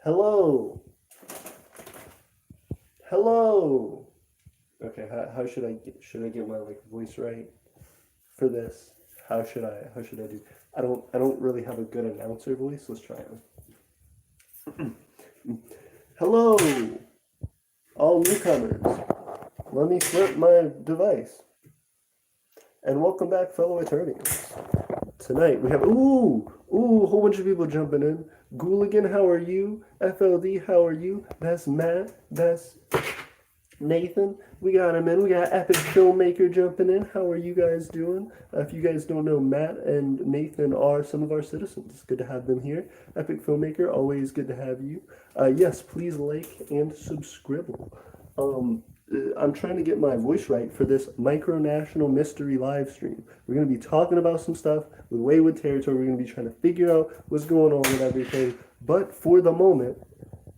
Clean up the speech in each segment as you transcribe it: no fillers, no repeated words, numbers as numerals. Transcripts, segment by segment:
Hello. Hello. Okay, how should I get my voice right for this? How should I do? I don't really have a good announcer voice. Let's try it. Hello, all newcomers. Let me flip my device. And welcome back, fellow Aeternians. Tonight we have a whole bunch of people jumping in. Gooligan, how are you? FLD, how are you? That's Matt. That's Nathan. We got him in. We got Epic Filmmaker jumping in. How are you guys doing? If you guys don't know, Matt and Nathan are some of our citizens. It's good to have them here. Epic Filmmaker, always good to have you. Yes, please like and subscribe. I'm trying to get my voice right for this Micronational mystery live stream. We're going to be talking about some stuff with Wayward Territory. We're going to be trying to figure out what's going on with everything. But for the moment,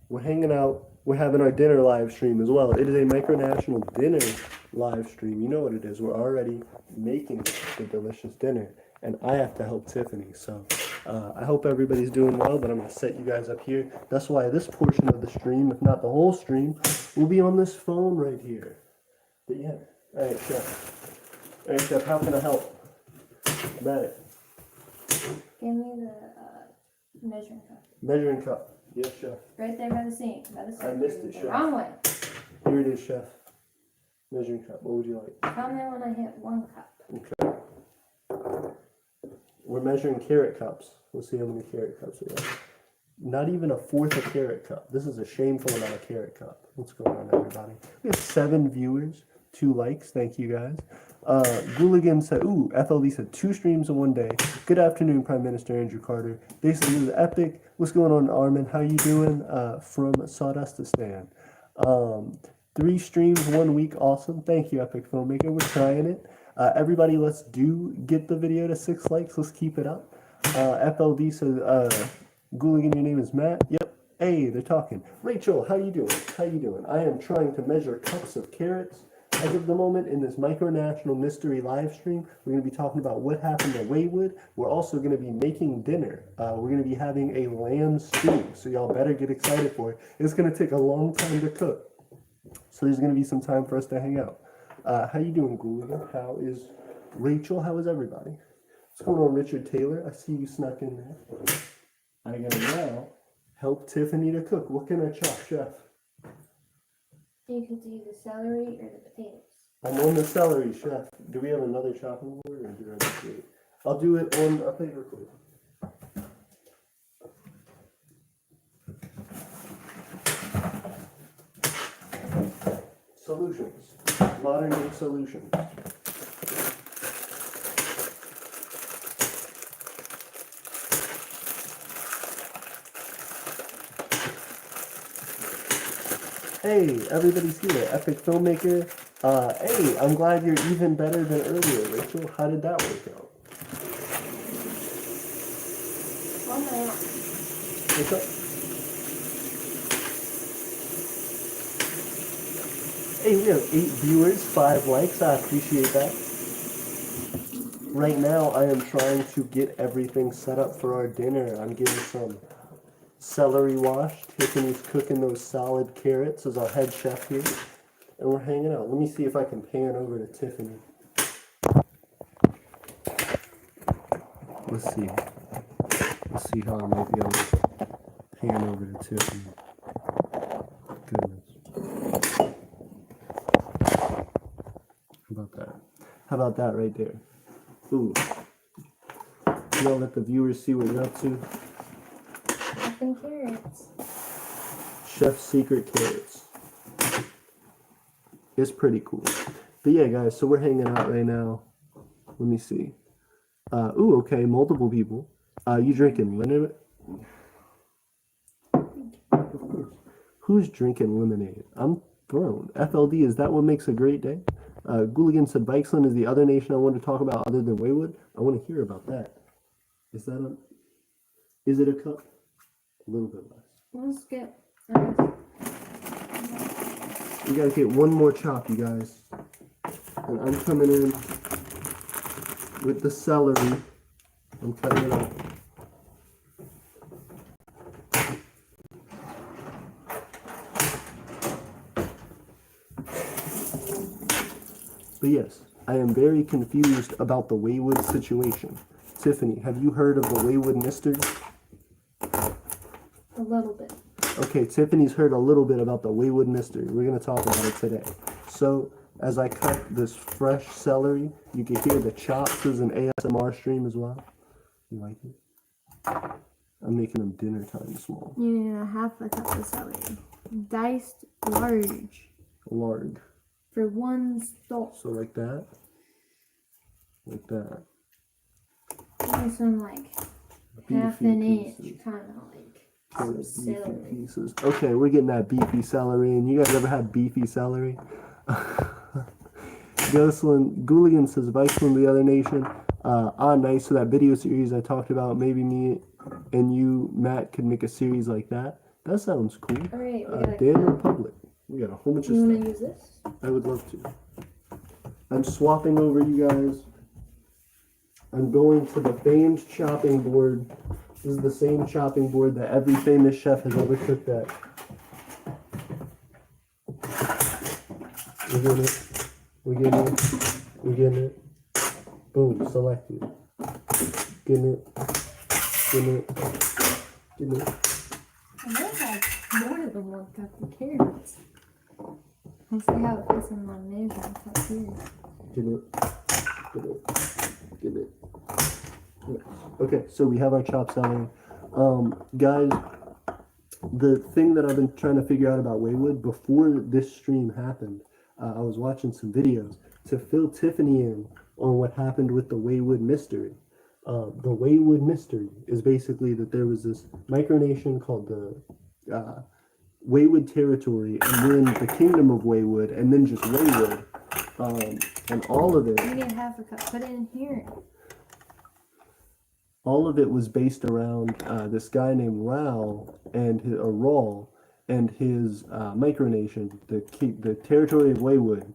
we're hanging out. We're having our dinner live stream as well. It is a Micronational dinner live stream. You know what it is. We're already making the delicious dinner. And I have to help Tiffany. So I hope everybody's doing well, but I'm going to set you guys up here. That's why this portion of the stream, if not the whole stream, will be on this phone right here. But yeah. All right, Chef. All right, Chef, how can I help? Got it. Give me the measuring cup. Measuring cup. Yes, Chef. Right there by the sink. I missed it, the Chef. wrong way. Here it is, Chef. Measuring cup. What would you like? Tell me when I hit 1 cup. Okay. We're measuring carrot cups. Let's see how many carrot cups we have. Not even a fourth of carrot cup. This is a shameful amount of carrot cup. What's going on, everybody? We have 7 viewers, 2 likes. Thank you, guys. Gooligan said, FLD said 2 streams in 1 day. Good afternoon, Prime Minister Andrew Carter. They said this is epic. What's going on, Armin? How you doing? From Sawdustistan. 3 streams 1 week. Awesome. Thank you, Epic Filmmaker. We're trying it. Everybody, let's get the video to 6 likes. Let's keep it up. FLD says, Gooligan, your name is Matt. Yep. Hey, they're talking. Rachel, how you doing? How you doing? I am trying to measure cups of carrots. As of the moment, in this Micronational mystery live stream, we're going to be talking about what happened at Waywood. We're also going to be making dinner. We're going to be having a lamb stew, so y'all better get excited for it. It's going to take a long time to cook, so there's going to be some time for us to hang out. How you doing, Gooligan? How is Rachel? How is everybody? What's going on, Richard Taylor? I see you snuck in there. I'm going to now help Tiffany to cook. What can I chop, Chef? You could do the celery or the potatoes. I'm on the celery, Chef. Do we have another chopping board, or do I just do it? I'll do it on a paper clip. Solutions. Modern day solutions. Hey, everybody's here. Epic Filmmaker. Hey, I'm glad you're even better than earlier, Rachel. How did that work out? On my own. What's up? Hey, we have 8 viewers, 5 likes. I appreciate that. Right now, I am trying to get everything set up for our dinner. I'm getting some celery washed. Tiffany's cooking those solid carrots as our head chef here. And we're hanging out. Let me see if I can pan over to Tiffany. Let's see. Let's see how I might be able to pan over to Tiffany. Goodness. How about that? How about that right there? Ooh. You want to let the viewers see what you're up to? Chopping carrots. Chef's secret carrots. It's pretty cool. But yeah, guys, so we're hanging out right now. Let me see. Okay, multiple people. You drinking lemonade? Who's drinking lemonade? I'm thrown. FLD, is that what makes a great day? Gooligan said Bikeland is the other nation I want to talk about other than Waywood. I want to hear about that. Is it a cup? A little bit less. Let's get. We gotta get one more chop, you guys. And I'm coming in with the celery. I'm cutting it up. But yes, I am very confused about the Waywood situation. Tiffany, have you heard of the Waywood mystery? A little bit. Okay, Tiffany's heard a little bit about the Waywood mystery. We're going to talk about it today. So, as I cut this fresh celery, you can hear the chops as an ASMR stream as well. You like it? I'm making them dinner time small. You need a half a cup of celery. Diced large. Large. For one stalk. So like that. Like that. Nice one, like half Beefy an inch, pieces. kind of like Kind some of beefy celery. pieces. Okay, we're getting that beefy celery. And you guys ever had beefy celery? Goulian says, Viceland, the other nation. Nice. So that video series I talked about, maybe me and you, Matt, could make a series like that. That sounds cool. Alright, we got Dan Republic. We got a whole bunch of You stuff. want to use this? I would love to. I'm swapping over, you guys. I'm going to the famed chopping board. This is the same chopping board that every famous chef has ever cooked at. We're getting it. We're getting it. We're getting it. Boom, selected. Getting it. Getting it. Getting it. I might have more than one cup of carrots. I see how it fits in my measuring cup here. Get it. Get it. Get it. Yes. Okay, so we have our chopped celery. Guys, the thing that I've been trying to figure out about Waywood before this stream happened, I was watching some videos to fill Tiffany in on what happened with the Waywood mystery. The Waywood mystery is basically that there was this micronation called the Waywood territory, and then the kingdom of Waywood, and then just Waywood, and all of it. You need half a cup. Put it in here. All of it was based around this guy named Raul and his micronation, the territory of Waywood.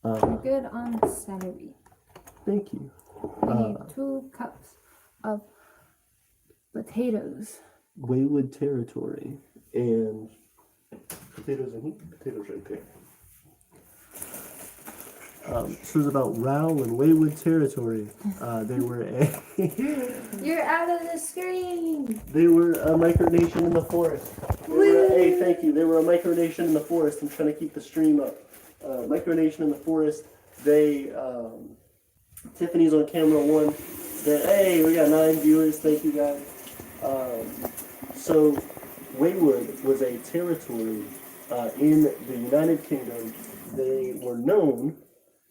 You're good on celery. Thank you. We need 2 cups of potatoes. Waywood territory and potatoes in here. Potatoes right there. This was about Raul and Waywood territory. They were You're out of the screen. They were a micronation in the forest. Hey, thank you. They were a micronation in the forest. I'm trying to keep the stream up. Micronation in the forest. They, Tiffany's on camera 1. Hey, we got 9 viewers. Thank you, guys. So, Waywood was a territory in the United Kingdom. They were known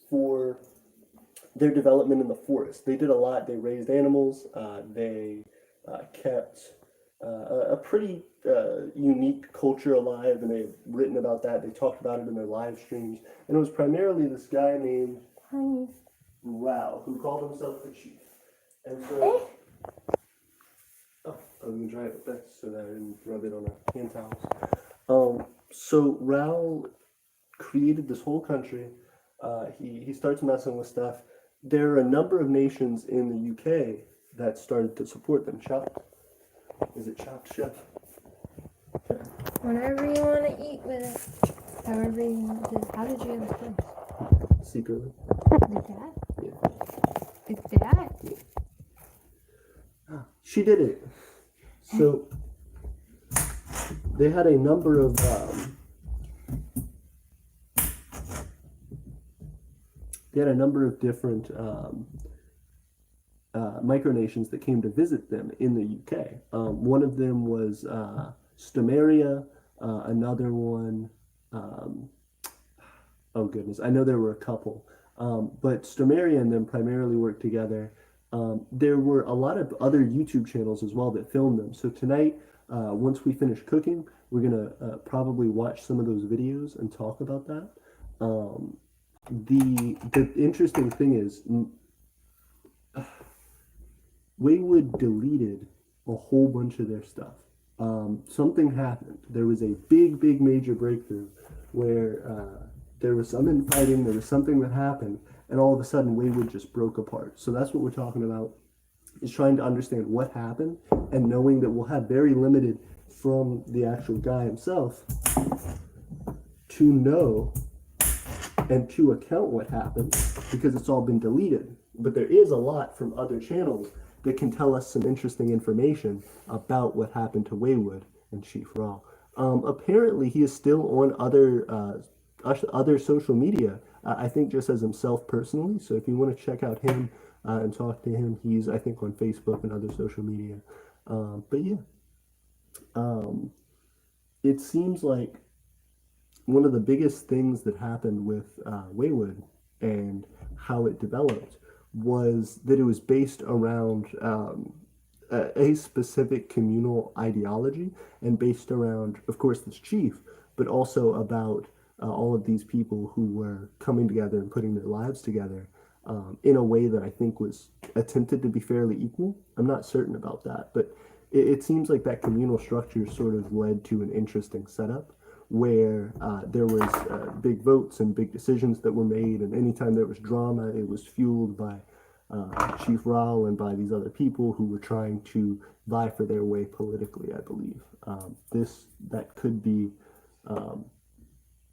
for their development in the forest. They did a lot. They raised animals. They kept a pretty unique culture alive, and they've written about that. They talked about it in their live streams. And it was primarily this guy named Rao who called himself the chief. And so, I was going to dry it with this so that I didn't rub it on our hand towels. So Rao created this whole country. He starts messing with stuff. There are a number of nations in the UK that started to support them. Chopped? Is it chopped, chef? Okay. Whatever you want to eat with it. However you want to. How did you get this? Secretly? Like that? Yeah. Like that? Yeah. She did it. So they had a number of different micronations that came to visit them in the UK. One of them was Stomeria, another one, oh goodness, I know there were a couple, but Stomeria and them primarily worked together. There were a lot of other YouTube channels as well that filmed them. So tonight, once we finish cooking, we're gonna probably watch some of those videos and talk about that. The interesting thing is, Waywood deleted a whole bunch of their stuff. Something happened. There was a big major breakthrough where there was some infighting, there was something that happened, and all of a sudden Waywood just broke apart. So that's what we're talking about, is trying to understand what happened and knowing that we'll have very limited from the actual guy himself to know and to account what happened because it's all been deleted. But there is a lot from other channels that can tell us some interesting information about what happened to Waywood and Chief Raw. Apparently, he is still on other social media. I think just as himself personally. So if you want to check out him and talk to him, he's I think on Facebook and other social media. But yeah, it seems like one of the biggest things that happened with Waywood and how it developed was that it was based around a specific communal ideology and based around, of course, this chief, but also about all of these people who were coming together and putting their lives together in a way that I think was attempted to be fairly equal. I'm not certain about that, but it seems like that communal structure sort of led to an interesting setup where there was big votes and big decisions that were made, and anytime there was drama, it was fueled by Chief Raul and by these other people who were trying to vie for their way politically, I believe. That could be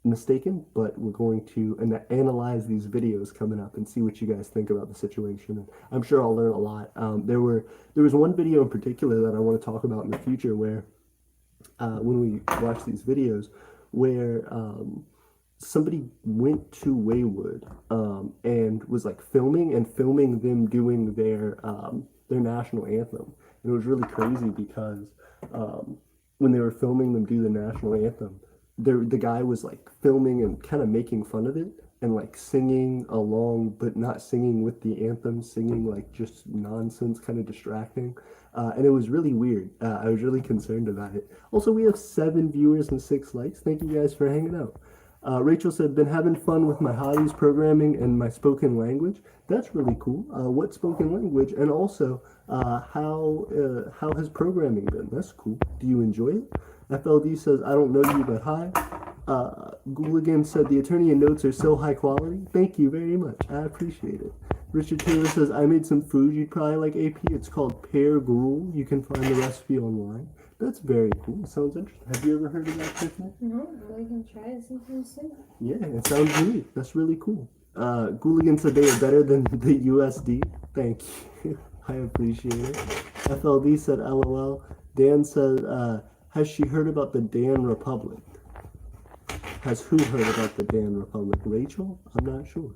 mistaken, but we're going to analyze these videos coming up and see what you guys think about the situation. And I'm sure I'll learn a lot. There was one video in particular that I want to talk about in the future where when we watch these videos where somebody went to Waywood and was like filming them doing their national anthem. And it was really crazy because when they were filming them do the national anthem, the guy was like filming and kind of making fun of it and like singing along, but not singing with the anthem, singing like just nonsense, kind of distracting. And it was really weird. I was really concerned about it. Also, we have 7 viewers and 6 likes. Thank you guys for hanging out. Rachel said, been having fun with my hobbies, programming, and my spoken language. That's really cool. What spoken language? And also, how has programming been? That's cool. Do you enjoy it? FLD says, I don't know you, but hi. Gooligan said, the Aeternia notes are so high quality. Thank you very much. I appreciate it. Richard Taylor says, I made some food you'd probably like, AP. It's called pear gruel. You can find the recipe online. That's very cool. It sounds interesting. Have you ever heard of that, Tiffany? No, but we can try it sometime soon. Yeah, it sounds neat. That's really cool. Gooligan said they were better than the USD. Thank you. I appreciate it. FLD said, LOL. Dan said, has she heard about the Dan Republic? Has who heard about the Dan Republic? Rachel? I'm not sure.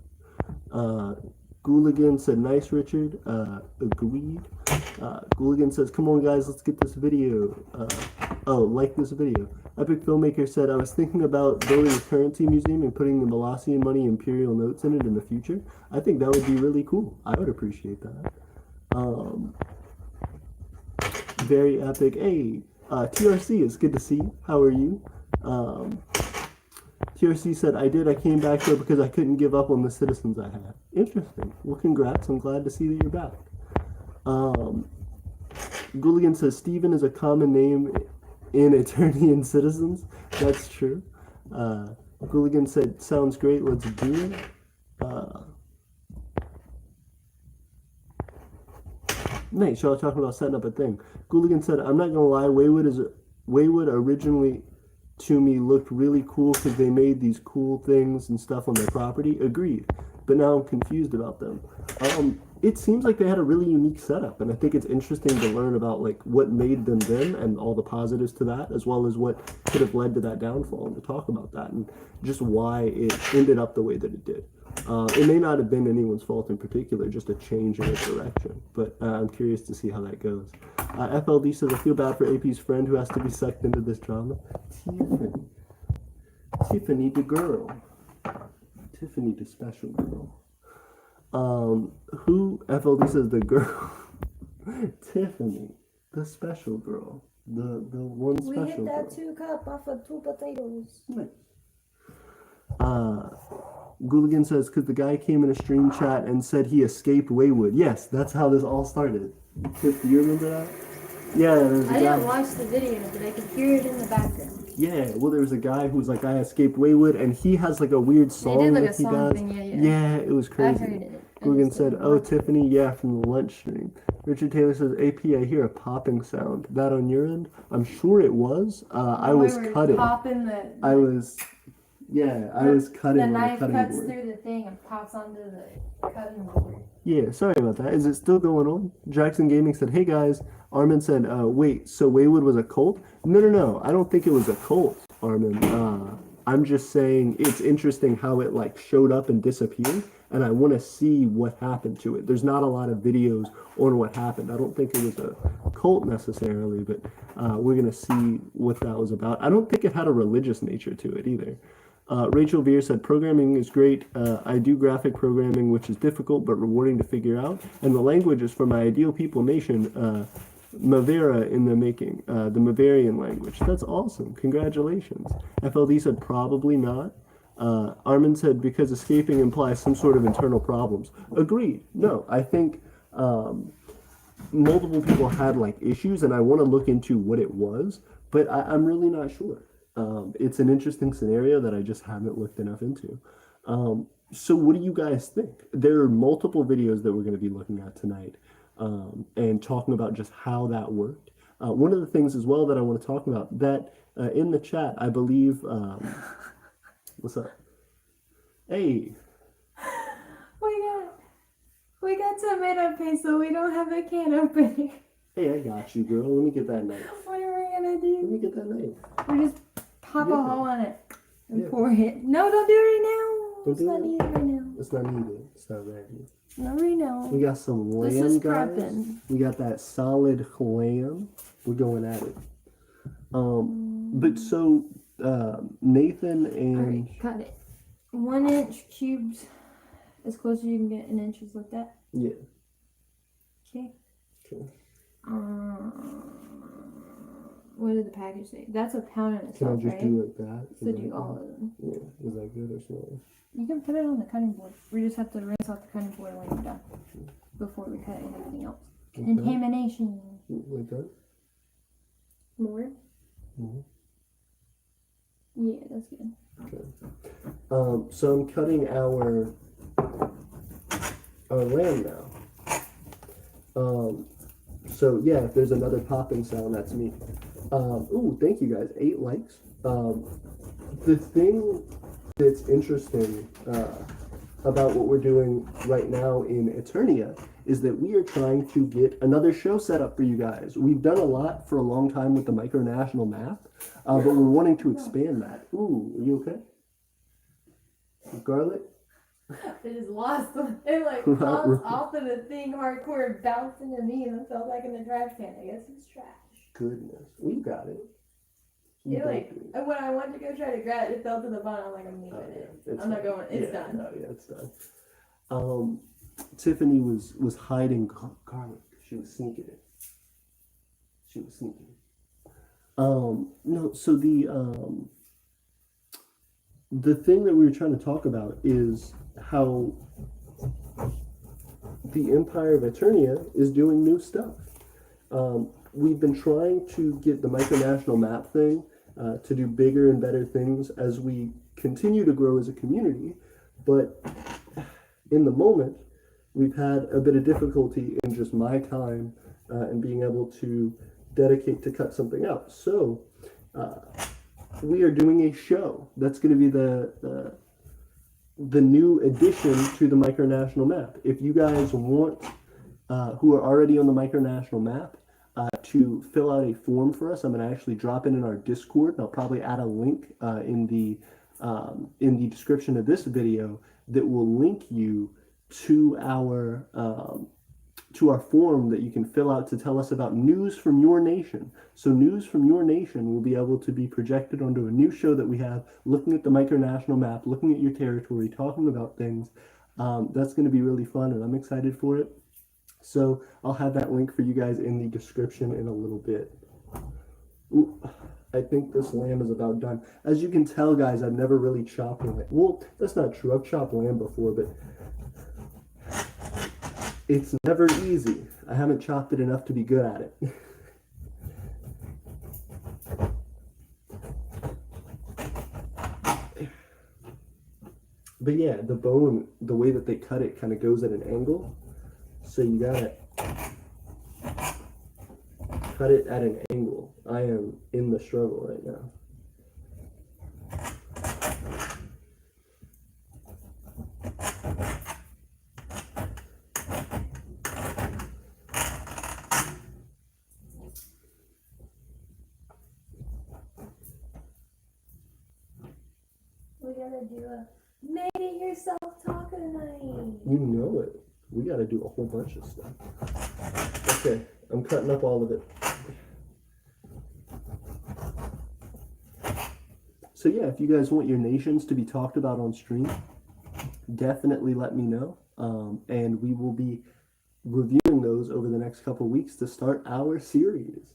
Gooligan said, nice, Richard. Agreed. Gooligan says, come on, guys, let's get this video. Like this video. Epic Filmmaker said, I was thinking about building a currency museum and putting the Molossian money imperial notes in it in the future. I think that would be really cool. I would appreciate that. Very epic. Hey, TRC, it's good to see you. How are you? TRC said, I came back here because I couldn't give up on the citizens I had. Interesting. Well, congrats. I'm glad to see that you're back. Gooligan says, Stephen is a common name in Aeternian citizens. That's true. Gooligan said, sounds great. Let's do it. Nice. Y'all talking about setting up a thing. Gooligan said, I'm not going to lie. Waywood originally to me looked really cool because they made these cool things and stuff on their property. Agreed. But now I'm confused about them. It seems like they had a really unique setup, and I think it's interesting to learn about like what made them and all the positives to that, as well as what could have led to that downfall, and to talk about that and just why it ended up the way that it did. It may not have been anyone's fault in particular, just a change in its direction, but I'm curious to see how that goes. FLD says, I feel bad for AP's friend who has to be sucked into this drama. Tiffany the girl. Tiffany the special girl. Who? FLD says the girl. Tiffany, the special girl. The one special girl. We hit that 2 cup off of 2 potatoes. Nice. Gooligan says, because the guy came in a stream chat and said he escaped Waywood. Yes, that's how this all started. Tiff, do you remember that? Yeah, there's a guy. I didn't watch the video, but I could hear it in the background. Yeah, well, there was a guy who was like, I escaped Waywood, and he has like a weird song did like that a he song does. thing, Yeah, it was crazy. I heard it. Gooligan said, oh, Tiffany, yeah, from the lunch stream. Richard Taylor says, AP, I hear a popping sound. That on your end? I'm sure it was. I was cutting. Yeah, I was cutting The on the knife cutting cuts board. through the thing and pops onto the cutting board. Yeah, sorry about that. Is it still going on? Jackson Gaming said, "Hey guys." Armin said, "Wait, so Wayward was a cult?" No, no, no. I don't think it was a cult, Armin. I'm just saying it's interesting how it like showed up and disappeared, and I want to see what happened to it. There's not a lot of videos on what happened. I don't think it was a cult necessarily, but we're gonna see what that was about. I don't think it had a religious nature to it either. Rachel Veer said, programming is great. I do graphic programming, which is difficult but rewarding to figure out. And the language is for my ideal people nation, Mavera in the making, the Maverian language. That's awesome. Congratulations. FLD said, probably not. Armin said, because escaping implies some sort of internal problems. Agreed. No, I think multiple people had like issues, and I want to look into what it was, but I'm really not sure. It's an interesting scenario that I just haven't looked enough into. So what do you guys think? There are multiple videos that we're going to be looking at tonight and talking about just how that worked. One of the things as well that I want to talk about that in the chat, I believe, what's up? Hey. We got tomato paste, so we don't have a can opener. Hey, I got you, girl. Let me get that knife. What are we gonna do? Let me get that knife. We just pop a hole in it and Yeah. pour it. No, don't do it right now. Don't It's do not it? needed right now. It's not needed. It's not ready. Not right now. We got some lamb, This is guys. prepping. We got that solid lamb. We're going at it. But so Nathan and Alright, cut it. 1 inch cubes. As close as you can get in inches like that. yeah. Okay. Okay. What did the package say? That's a pound in Can I itself, just right? do like that? So Is do that all good? of them. Yeah. Is that good or small? You can put it on the cutting board. We just have to rinse off the cutting board when we're done. Before we cut anything else. Okay. Contamination. Like that? More? Mm-hmm. Yeah, that's good. Okay. So I'm cutting our lamb now. So yeah, if there's another popping sound, that's me. Ooh, thank you guys. 8 likes. The thing that's interesting about what we're doing right now in Aeternia is that we are trying to get another show set up for you guys. We've done a lot for a long time with the Micronational map, but we're wanting to expand that. Ooh, are you okay? Garlic? I just lost them. It like bounced off of the thing hardcore and bounced into me and it fell back in the trash can. I guess it's trash. Goodness, we got it. It like when I went to go try to grab it, it fell to the bottom. I'm like, I'm leaving it. I'm not going. It's done. No, yeah, it's done. Tiffany was hiding garlic. She was sneaking it. She was sneaking it. No, so the thing that we were trying to talk about is how the Empire of Aeternia is doing new stuff. We've been trying to get the Micronational map thing to do bigger and better things as we continue to grow as a community, but in the moment, we've had a bit of difficulty in just my time and being able to dedicate to cut something out. So we are doing a show that's going to be the new addition to the Micronational map. If you guys want, who are already on the Micronational map, to fill out a form for us, I'm going to actually drop it in our Discord. And I'll probably add a link in the description of this video that will link you to our form that you can fill out to tell us about news from your nation. So news from your nation will be able to be projected onto a new show that we have, looking at the Micronational map, looking at your territory, talking about things. That's going to be really fun, and I'm excited for it. So I'll have that link for you guys in the description in a little bit. Ooh, I think this lamb is about done. As you can tell, guys, I've never really chopped lamb. Well, that's not true. I've chopped lamb before, but it's never easy. I haven't chopped it enough to be good at it. But yeah, the bone, the way that they cut it kind of goes at an angle. So you gotta cut it at an angle. I am in the struggle right now. gotta do a made it yourself taco night. You know it. We gotta do a whole bunch of stuff. Okay, I'm cutting up all of it. So yeah, if you guys want your nations to be talked about on stream, definitely let me know. And we will be reviewing those over the next couple of weeks to start our series.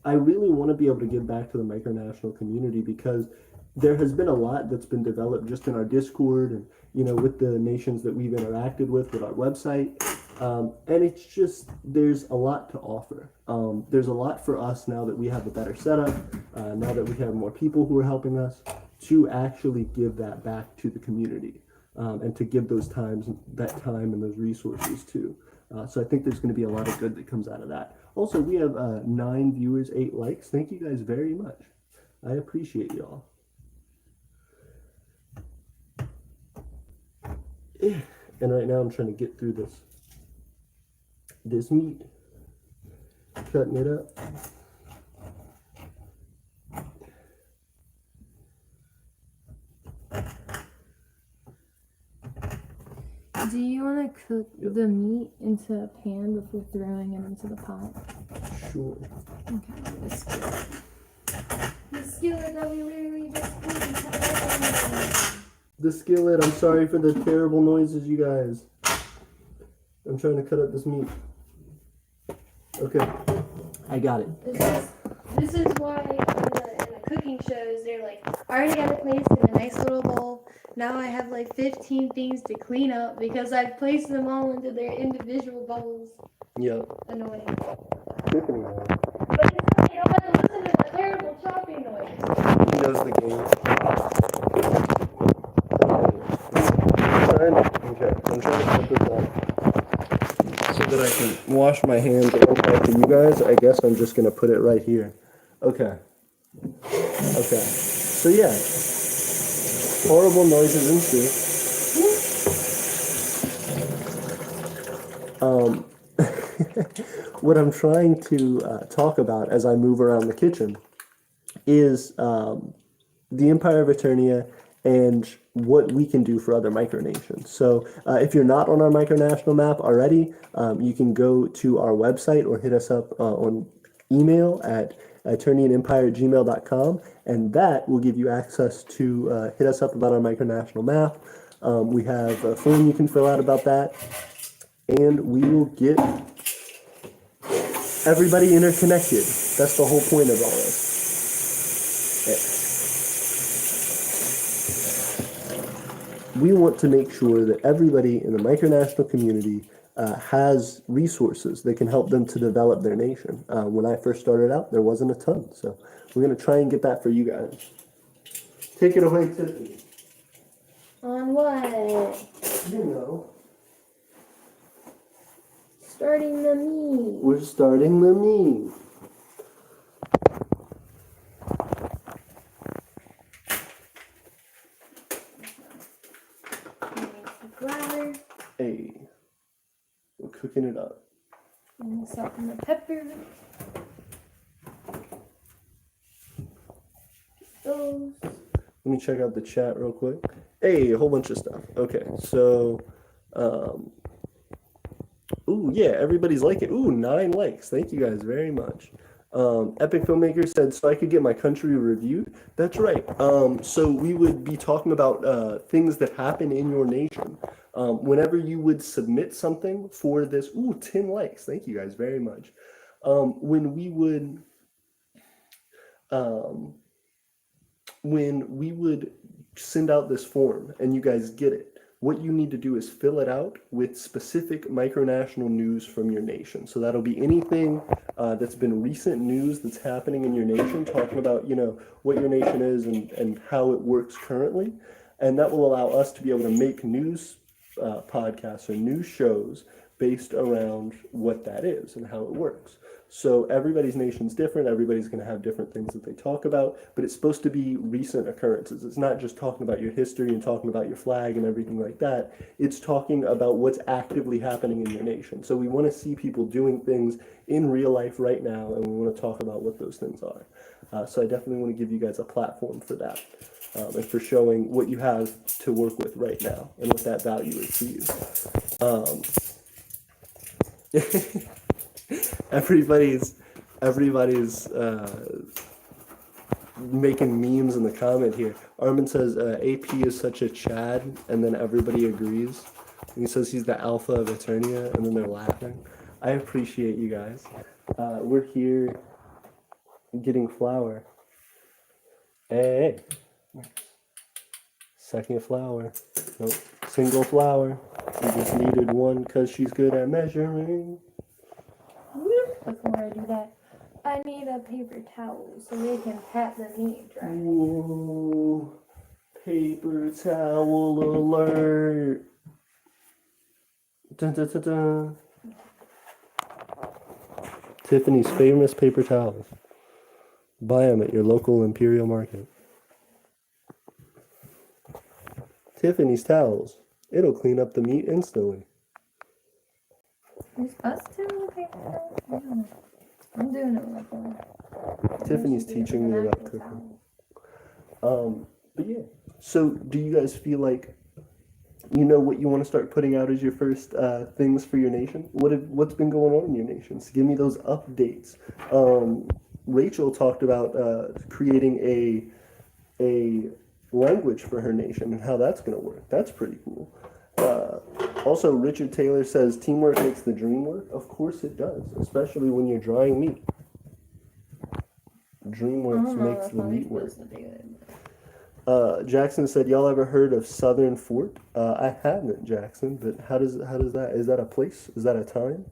I really want to be able to give back to the Micronational community because there has been a lot that's been developed just in our Discord and, you know, with the nations that we've interacted with our website. And it's just, there's a lot to offer. There's a lot for us now that we have a better setup, now that we have more people who are helping us to actually give that back to the community, and to give that time and those resources too. So I think there's going to be a lot of good that comes out of that. Also, we have 9 viewers, 8 likes. Thank you guys very much. I appreciate y'all. And right now I'm trying to get through this meat, cutting it up. Do you want to cook the meat into a pan before throwing it into the pot? Sure. Okay, the skillet. The skillet that we literally just put into the skillet. I'm sorry for the terrible noises, you guys. I'm trying to cut up this meat. Okay, I got it. This is why in the cooking shows they're like, I already got it placed in a nice little bowl. Now I have like 15 things to clean up because I've placed them all into their individual bowls. Yep. Annoying. But it's like you don't have to listen to the terrible chopping noise. He knows the game. I'm trying to put this on so that I can wash my hands and come back to you guys. I guess I'm just going to put it right here. Okay. So yeah. Horrible noises ensue. What I'm trying to talk about as I move around the kitchen is the Empire of Aeternia and what we can do for other micronations. So if you're not on our Micronational map already, you can go to our website or hit us up on email at aeternianempire@gmail.com, and that will give you access to hit us up about our Micronational map. We have a form you can fill out about that, and we will get everybody interconnected. That's the whole point of all this. We want to make sure that everybody in the Micronational community has resources that can help them to develop their nation. When I first started out, there wasn't a ton, so we're going to try and get that for you guys. Take it away, Tiffany. On what? You know. Starting the meat. We're starting the meat. Hey, we're cooking it up. And the salt and the pepper. Those. Let me check out the chat real quick. Hey, a whole bunch of stuff. Okay, so, ooh, yeah, everybody's liking. Ooh, 9 likes. Thank you guys very much. Epic Filmmaker said, so I could get my country reviewed. That's right. So we would be talking about things that happen in your nation. Whenever you would submit something for this, 10 likes. Thank you guys very much. When we would send out this form and you guys get it, what you need to do is fill it out with specific Micronational news from your nation. So that'll be anything that's been recent news that's happening in your nation, talking about, what your nation is and how it works currently. And that will allow us to be able to make news podcasts or news shows based around what that is and how it works. So everybody's nation's different. Everybody's going to have different things that they talk about, but it's supposed to be recent occurrences. It's not just talking about your history and talking about your flag and everything like that. It's talking about what's actively happening in your nation. So we want to see people doing things in real life right now, and we want to talk about what those things are. So I definitely want to give you guys a platform for that. and for showing what you have to work with right now and what that value is to you. Everybody's making memes in the comment here. Armin says AP is such a Chad, and then everybody agrees. And he says he's the alpha of Aeternia, and then they're laughing. I appreciate you guys. We're here getting flour. Hey. Second flour. Nope. Single flour. We just needed one because she's good at measuring. Before I do that, I need a paper towel so they can pat the meat dry. Ooh, paper towel alert. Dun, dun, dun, dun. Tiffany's famous paper towels. Buy them at your local Imperial Market. Tiffany's towels. It'll clean up the meat instantly. You're supposed to with paper towels? I'm doing it with them. Tiffany's teaching me about cooking. But yeah. So do you guys feel like you know what you want to start putting out as your first things for your nation? What's been going on in your nations? Give me those updates. Rachel talked about creating a language for her nation and how that's going to work. That's pretty cool. Also, Richard Taylor says teamwork makes the dream work. Of course it does, especially when you're drying meat. DreamWorks makes the meat work. Jackson said, "Y'all ever heard of Southern Fort?" I haven't, Jackson. But how does that? Is that a place? Is that a time?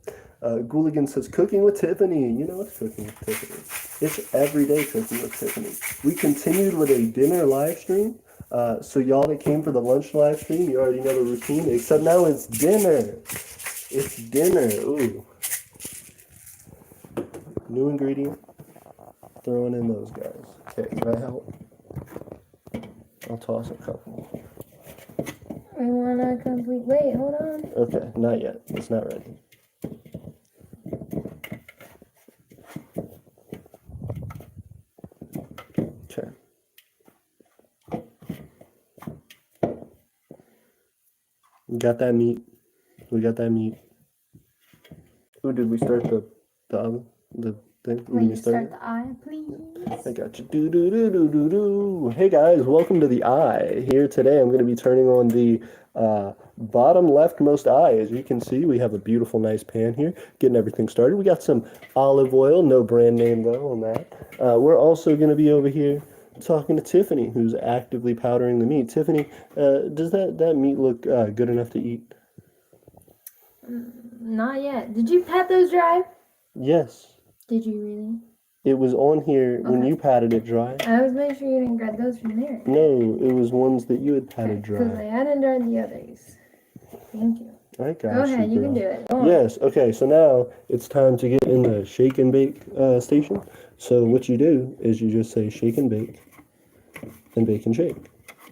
Gooligan says, "Cooking with Tiffany." You know it's cooking with Tiffany. It's everyday cooking with Tiffany. We continued with a dinner live stream. So y'all that came for the lunch live stream, you already know the routine. Except now it's dinner. It's dinner. Ooh. New ingredient. Throwing in those guys. Okay, can I help? I'll toss a couple. I want to complete. Wait, hold on. Okay, not yet. It's not ready. Okay. We got that meat. We got that meat. Ooh, did we start the oven? The thing? Will you start the eye, please? I got you. Do do do do do do. Hey guys, welcome to the eye. Here today, I'm going to be turning on the bottom leftmost eye. As you can see, we have a beautiful, nice pan here, getting everything started. We got some olive oil, no brand name though on that. We're also going to be over here talking to Tiffany, who's actively powdering the meat. Tiffany, does that meat look good enough to eat? Not yet. Did you pat those dry? Yes. Did you really? It was on here when you patted it dry. I was making sure you didn't grab those from there. No, it was ones that you had patted dry. Because I hadn't done the others. Thank you. I got Go ahead, you can do it. Go on. Yes, okay, so now it's time to get in the shake and bake station. So what you do is you just say shake and bake and shake.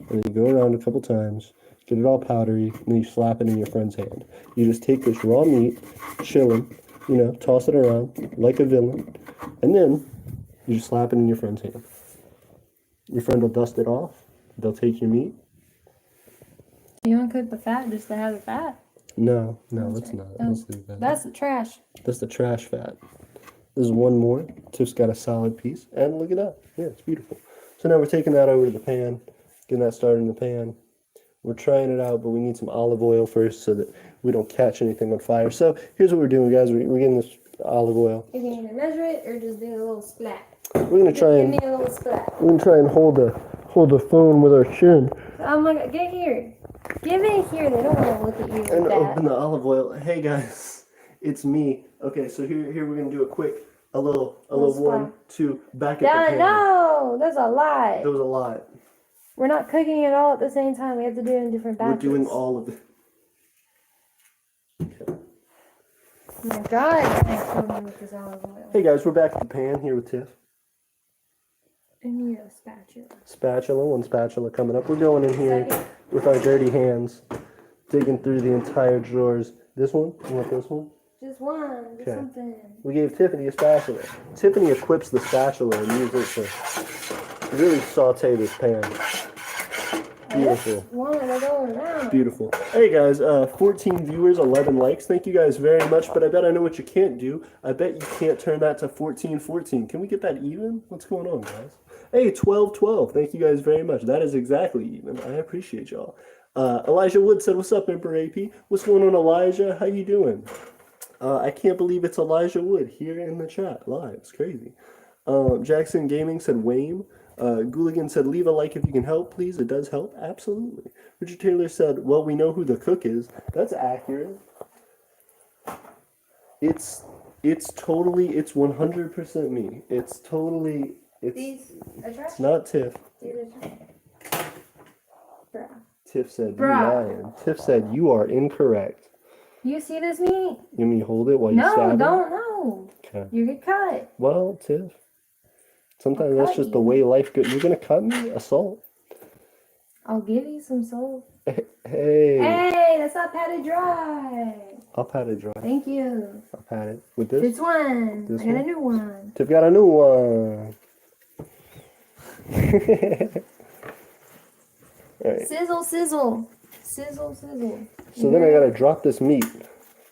And then you go around a couple times, get it all powdery, and then you slap it in your friend's hand. You just take this raw meat, chillin', toss it around like a villain, and then you just slap it in your friend's hand. Your friend will dust it off. They'll take your meat. You want to cook the fat just to have the fat? No, let's not. Let's leave that. That's the trash. That's the trash fat. There's one more. Tiff's got a solid piece. And look at that. Yeah, it's beautiful. So now we're taking that over to the pan, getting that started in the pan. We're trying it out, but we need some olive oil first so that we don't catch anything on fire. So here's what we're doing, guys. We're getting this olive oil. You can either measure it or just do a little splat. We're gonna try and give me a little splat. we're gonna try and hold the phone with our chin. Oh my God, get here. Give it here. They don't want to look at you like And that. open the olive oil. Hey guys, it's me. Okay, so here we're gonna do a little one, two, back at the pan. No, that's a lie. There was a lot. We're not cooking it all at the same time. We have to do it in different batches. We're doing all of it. Oh my God, thanks for me with this olive oil. Hey guys, we're back at the pan here with Tiff. I need a spatula. One spatula coming up. We're going in here with our dirty hands, digging through the entire drawers. This one? You want this one? Just one. Just something. We gave Tiffany a spatula. Tiffany equips the spatula and uses it to really saute this pan. Beautiful. just wanted to go around. Beautiful. Hey guys, 14 viewers, 11 likes. Thank you guys very much, but I bet I know what you can't do. I bet you can't turn that to 14-14. Can we get that even? What's going on, guys? Hey, 12-12. Thank you guys very much. That is exactly even. I appreciate y'all. Elijah Wood said, what's up, Emperor AP? What's going on, Elijah? How you doing? I can't believe it's Elijah Wood here in the chat live. It's crazy. Jackson Gaming said, Wayne. Gooligan said, leave a like if you can help, please. It does help. Absolutely. Richard Taylor said, well, we know who the cook is. That's accurate. It's 100% me. It's not Tiff. Bruh. Tiff said, you lying. Tiff said, you are incorrect. You see this meat? You mean hold it while you stab it? No. Okay. You get cut. Well, Tiff, sometimes that's just the way life goes. You're going to cut me? Assault? I'll give you some salt. Hey, that's not patted dry. I'll pat it dry. Thank you. I'll pat it. With this? This one. This I got one? a new one. Tiff got a new one. Right. Sizzle, sizzle. Sizzle, sizzle. So then I gotta drop this meat.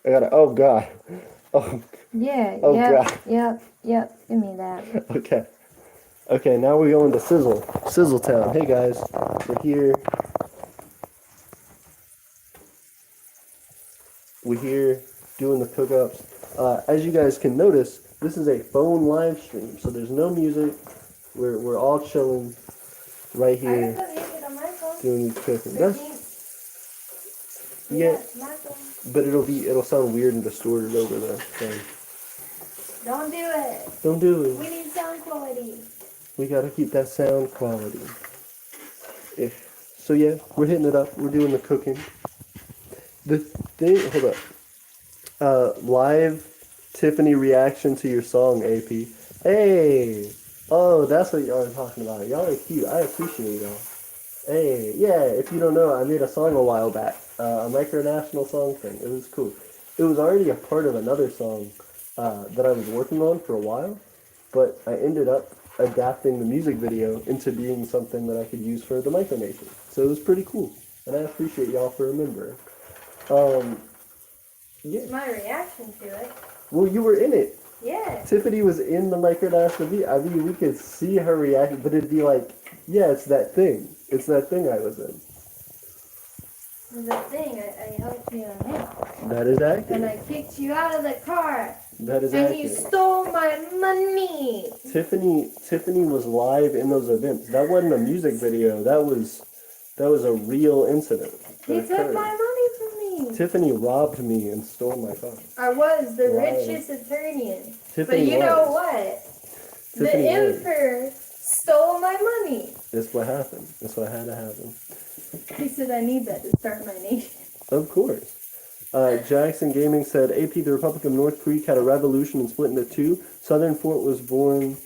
Oh God. Oh. Yeah, Oh, yep, God. yep. Give me that. Okay. Okay, now we're going to Sizzle. Sizzle Town. Hey guys, we're here. We're here doing the cookups. As you guys can notice, this is a phone live stream, so there's no music. We're all chilling right here doing these cooking. Yeah, but it'll sound weird and distorted over the thing. Don't do it. Don't do it. We need sound quality. We gotta keep that sound quality. Yeah. So yeah, we're hitting it up. We're doing the cooking. The thing, hold up. Live Tiffany reaction to your song, AP. Hey! Oh, that's what y'all are talking about. Y'all are cute. I appreciate y'all. Hey, yeah, if you don't know, I made a song a while back. A Micronational song thing. It was cool. It was already a part of another song that I was working on for a while, but I ended up adapting the music video into being something that I could use for the Micronation. So it was pretty cool, and I appreciate y'all for remembering. Yeah. My reaction to it. Well, you were in it. Yeah. Tiffany was in the Micronational video. I mean, we could see her reaction, but it'd be like, yeah, it's that thing. It's that thing I was in. The thing, I helped you on it. That is accurate. And I kicked you out of the car. That is and accurate. You stole my money. Tiffany was live in those events. That wasn't a music video. That was a real incident. He took my money from me. Tiffany robbed me and stole my car. I was the richest Aeternian. Tiffany but you was. know what? Tiffany the emperor stole my money. That's what happened. That's what had to happen. He said I need that to start my nation. Of course. Jackson Gaming said, AP, the Republic of North Creek had a revolution and split into two. Southern Fort was born,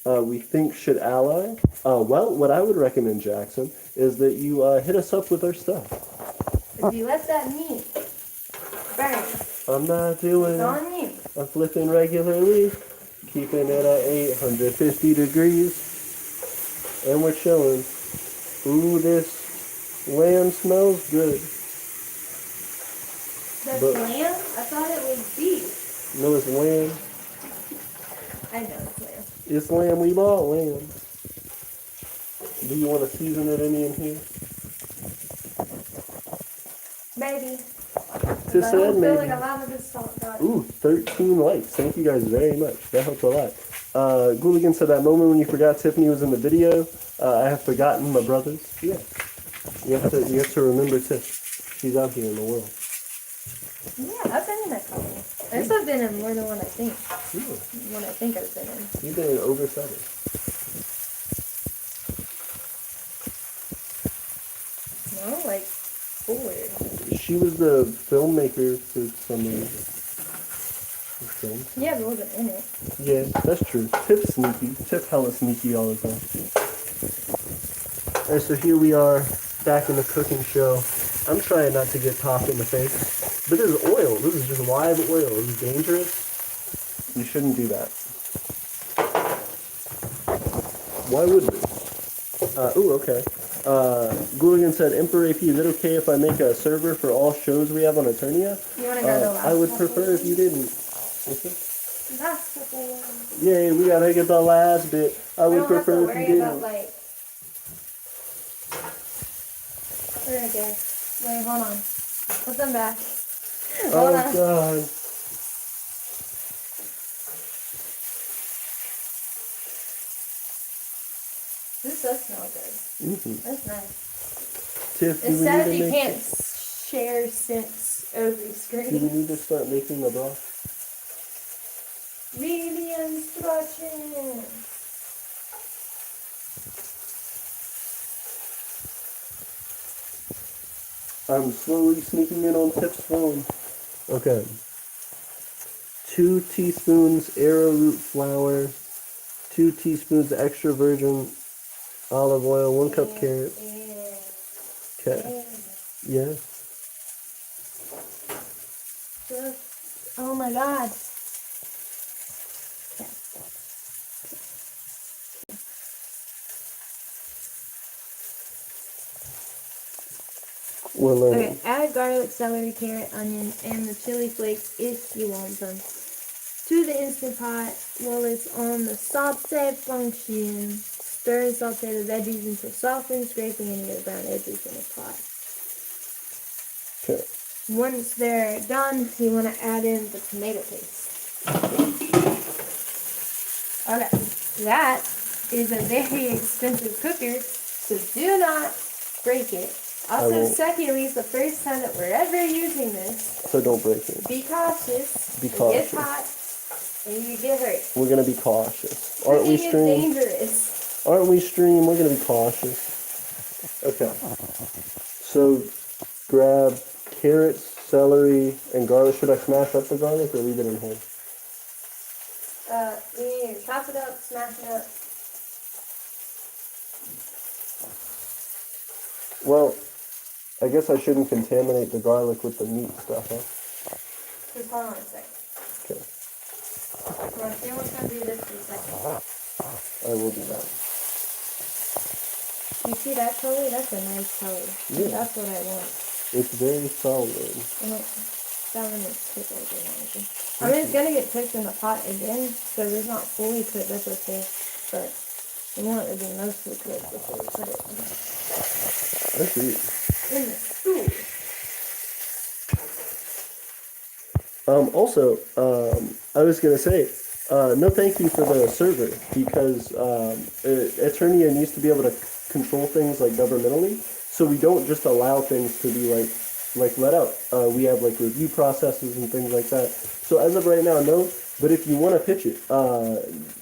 we think, should ally. Well, what I would recommend, Jackson, is that you hit us up with our stuff. If you let that meat burn, I'm not doing it's on you. I'm flipping regularly, keeping it at 850 degrees, and we're chilling. Ooh, this lamb smells good. That's lamb? I thought it was beef. No, it's lamb. I know it's lamb. It's lamb. We bought lamb. Do you want to season it any in here? Maybe. Just I said don't feel maybe. like a lot of this salt got it. Ooh, 13 likes. Thank you guys very much. That helped a lot. Gooligan said that moment when you forgot Tiffany was in the video. I have forgotten my brothers. Yeah. You have to remember Tiff. She's out here in the world. Yeah, I've been in that company. I guess I've been in more than one, I think. Yeah. One I think I've been in. You've been in over 7. No, like 4. She was the filmmaker for some of the films. Yeah, but I wasn't in it. Yeah, that's true. Tiff's sneaky. Tiff hella sneaky all the time. Alright, so here we are, back in the cooking show. I'm trying not to get popped in the face. But this is oil. This is just live oil. This is dangerous. You shouldn't do that. Why would we? Ooh, okay. Gooligan said, Emperor AP, is it okay if I make a server for all shows we have on Eternia? You want to go to the last I would couple prefer if you didn't. What's it? Last couple ones. Yay, we gotta get the last bit. I would prefer if you didn't. We're gonna go. Wait, hold on. Put them back. Hold Oh, on. God. This does smell good. Mm-hmm. That's nice. Tiff, do It's we sad need if to you make can't share scents over Do we screen. need to start making the broth? Really instructions. I'm slowly sneaking in on Tiff's phone. Okay. 2 teaspoons arrowroot flour, 2 teaspoons extra virgin olive oil, 1 cup carrot. Okay. Yeah. Oh my god. We're learning. Okay, add garlic, celery, carrot, onion, and the chili flakes if you want them to the Instant Pot while it's on the saute function. Stir and saute the veggies until softened, scraping any of the brown edges in the pot. Okay. Once they're done, you want to add in the tomato paste. Okay, that is a very expensive cooker, so do not break it. Also, secondly, it's the first time that we're ever using this. So don't break it. Be cautious. Be It cautious. gets hot, and you get hurt. We're gonna be cautious. Aren't we, Cooking is Stream? dangerous. Aren't we, Stream? We're gonna be cautious. Okay. So grab carrots, celery, and garlic. Should I smash up the garlic or leave it in whole? You need to chop it up, smash it up. Well, I guess I shouldn't contaminate the garlic with the meat stuff, huh? Just hold on a second. Okay. Well, if you want to do this for a second. I will do that. You see that color? That's a nice color. Yeah. That's what I want. It's very solid. That one is cooked over now. I mean, it's gonna get cooked in the pot again, so it's not fully cooked. That's okay, but we want it to be mostly cooked before we put it I see. in the stew. Also, I was gonna say, no thank you for the server, because Aeternia needs to be able to control things like governmentally, so we don't just allow things to be like let out. We have like review processes and things like that. So as of right now, no. But if you want to pitch it,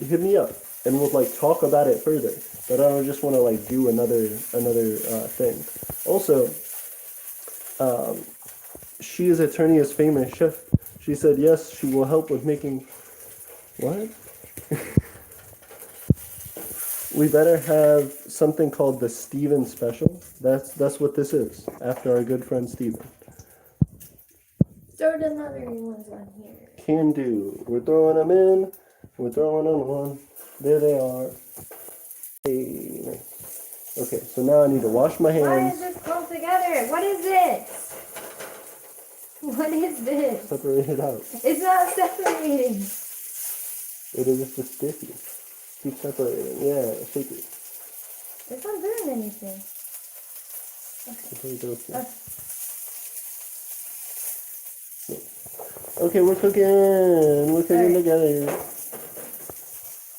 hit me up and we'll like talk about it further. But I don't just want to like do another thing. Also, she is Aeternia's famous chef. She said yes, she will help with making. What? We better have something called the Steven Special. That's what this is, after our good friend Steven. Throw another ones on here. Can do. We're throwing them in. We're throwing them on. There they are. Hey. Okay, so now I need to wash my hands. Why is this clumped together? What is this? What is this? Separate it out. It's not separating. It is just sticky. Keep separating. Yeah, shake it. It's not doing anything. Okay, we're cooking. We're cooking together.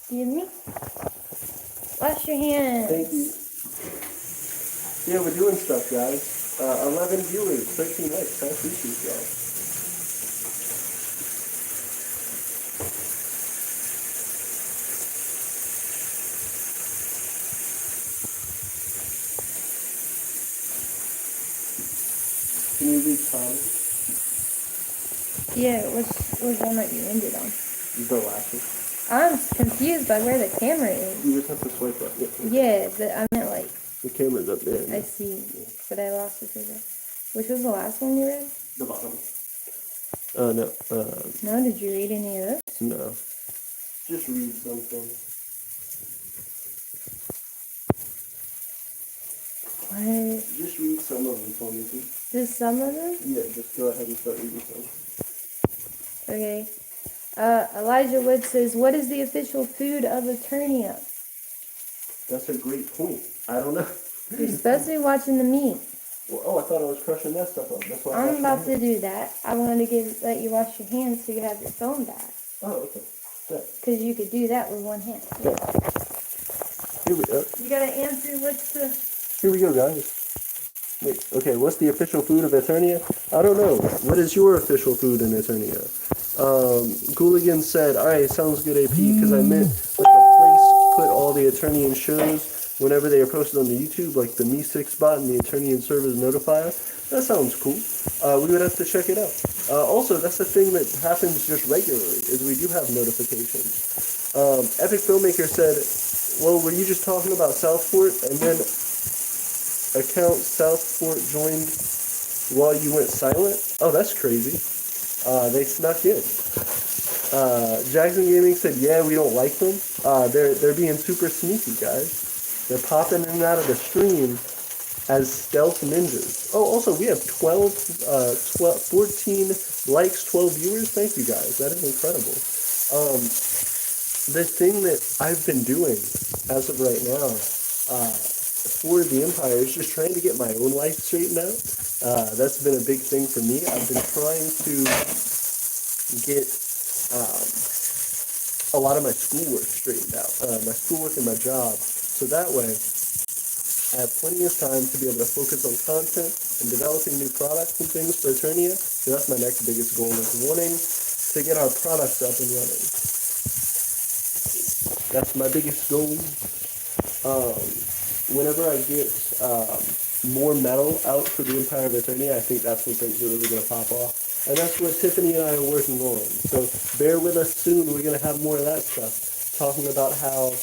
Excuse me? Wash your hands. Thank you. Yeah, we're doing stuff, guys. 11 viewers, 13 likes. I appreciate y'all. Can you read comments? Yeah, which one that you ended on? The last one. I'm confused by where the camera is. You just have to swipe up. Yeah, but I meant like... The camera's up there. I see. Yeah. But I lost it for that. Which was the last one you read? The bottom. No. No, did you read any of those? No. Just read something. What? Just read some of them for me, please. Just some of them? Yeah, just go ahead and start reading some. Okay. Elijah Wood says, "What is the official food of Eternia?" That's a great point. I don't know. You're supposed to be watching the meat. Well, oh, I thought I was crushing that stuff up. That's why I'm about to do that. I wanted to let you wash your hands so you have your phone back. Oh, okay. Yeah. Because you could do that with one hand. Yeah. Here we go. You gotta answer what's the... Here we go, guys. Wait, okay, what's the official food of Aeternia? I don't know. What is your official food in Aeternia? Gooligan said, alright, sounds good, AP, because I meant like a place put all the Aeternian shows whenever they are posted on the YouTube, like the Me6 bot and the Aeternian servers notify us. That sounds cool. We would have to check it out. Also, that's the thing that happens just regularly, is we do have notifications. Epic Filmmaker said, well, were you just talking about Southport, and then account Southport joined while you went silent? Oh, that's crazy. They snuck in. Jackson Gaming said, yeah, we don't like them. They're being super sneaky, guys. They're popping in and out of the stream as stealth ninjas. Oh, also, we have 14 likes, 12 viewers. Thank you, guys. That is incredible. The thing that I've been doing as of right now, for the Empire is just trying to get my own life straightened out. That's been a big thing for me. I've been trying to get a lot of my schoolwork straightened out, my schoolwork and my job, so that way I have plenty of time to be able to focus on content and developing new products and things for Aeternia. So that's my next biggest goal, is wanting to get our products up and running. That's my biggest goal. Whenever I get more metal out for the Empire of Aeternia, I think that's when things are really going to pop off. And that's what Tiffany and I are working on. So bear with us soon. We're going to have more of that stuff, talking about how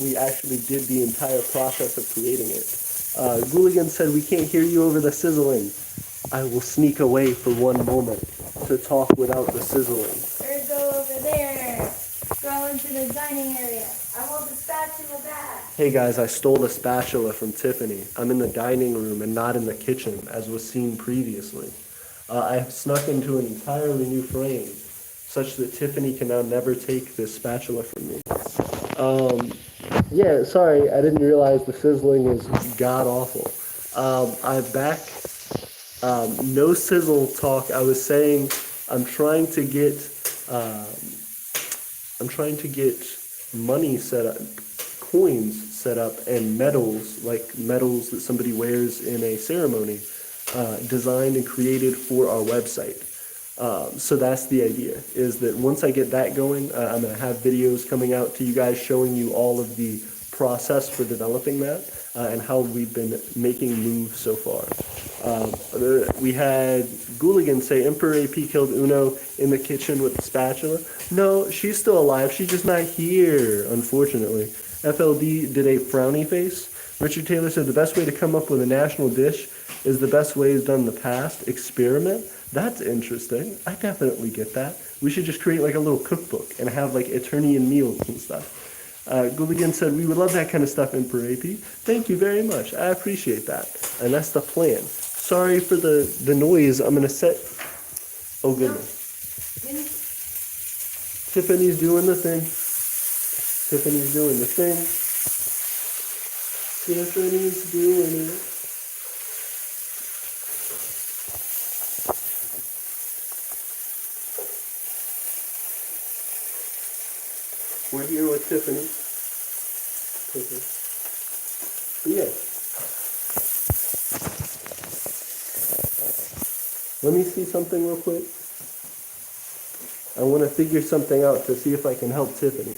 we actually did the entire process of creating it. Gooligan said, we can't hear you over the sizzling. I will sneak away for one moment to talk without the sizzling. Or go over there. Go into the dining area. I want the spatula back. Hey guys, I stole the spatula from Tiffany. I'm in the dining room and not in the kitchen, as was seen previously. I have snuck into an entirely new frame, such that Tiffany can now never take this spatula from me. Yeah, sorry, I didn't realize the sizzling is god-awful. I'm back. No sizzle talk. I was saying I'm trying to get money set up, coins set up, and medals, like medals that somebody wears in a ceremony, designed and created for our website. So that's the idea, is that once I get that going, I'm going to have videos coming out to you guys showing you all of the process for developing that, and how we've been making moves so far. We had Gooligan say Emperor AP killed Uno in the kitchen with the spatula. No, she's still alive. She's just not here, unfortunately. FLD did a frowny face. Richard Taylor said the best way to come up with a national dish is the best way is done in the past. Experiment. That's interesting. I definitely get that. We should just create like a little cookbook and have like Eternian meals and stuff. Gooligan said, we would love that kind of stuff, Emperor AP. Thank you very much. I appreciate that. And that's the plan. Sorry for the noise. I'm going to set... Oh, goodness. Tiffany's doing the thing. Tiffany's doing the thing. Tiffany's doing it. We're here with Tiffany. But yeah. Let me see something real quick. I want to figure something out to see if I can help Tiffany.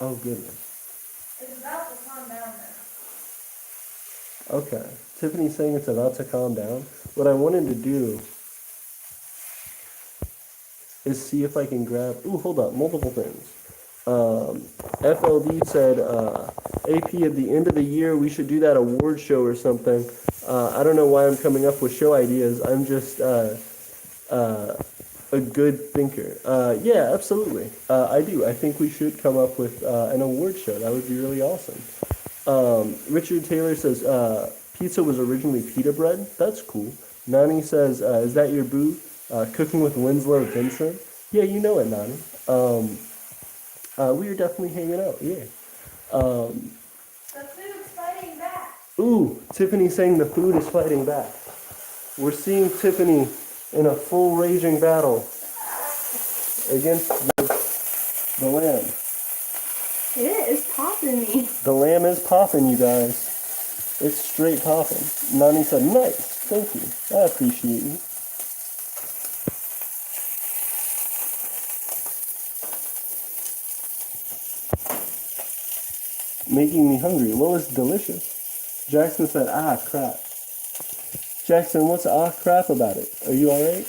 Oh, goodness. It's about to calm down now. Okay. Tiffany's saying it's about to calm down. What I wanted to do is see if I can grab... Ooh, hold up. Multiple things. FLD said, AP, at the end of the year, we should do that award show or something. I don't know why I'm coming up with show ideas. I'm just a good thinker. Yeah, absolutely. I do. I think we should come up with an award show. That would be really awesome. Richard Taylor says pizza was originally pita bread. That's cool. Nani says, "Is that your boo? Cooking with Winslow Vincent." Yeah, you know it, Nani. We were definitely hanging out. Yeah. The food's fighting back. Ooh, Tiffany saying the food is fighting back. We're seeing Tiffany in a full raging battle against the lamb. It is popping me. The lamb is popping, you guys. It's straight popping. Nani said, nice. Thank you. I appreciate you. Making me hungry. Well, it's delicious. Jackson said, ah, crap. Jackson, what's ah, crap about it? Are you alright?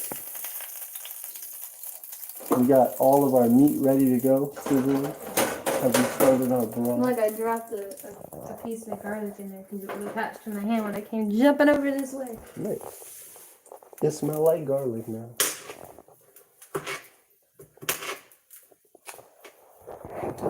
We got all of our meat ready to go. Sizzling. Have we started our broth? Like I dropped a piece of garlic in there because it was attached to my hand when I came jumping over this way. Nice. It smells like garlic now.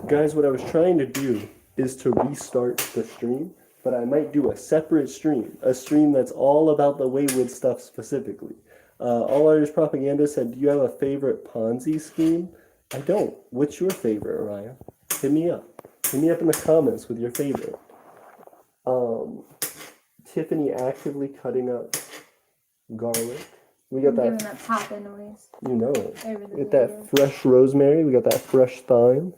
Guys, what I was trying to do is to restart the stream, but I might do a separate stream, a stream that's all about the Wayward stuff specifically. All Irish Propaganda said, do you have a favorite Ponzi scheme? I don't. What's your favorite, Ryan? Hit me up. Hit me up in the comments with your favorite. Tiffany actively cutting up garlic. We got Giving that. that popping noise. You know it. Over the We got that fresh rosemary. We got that fresh thyme.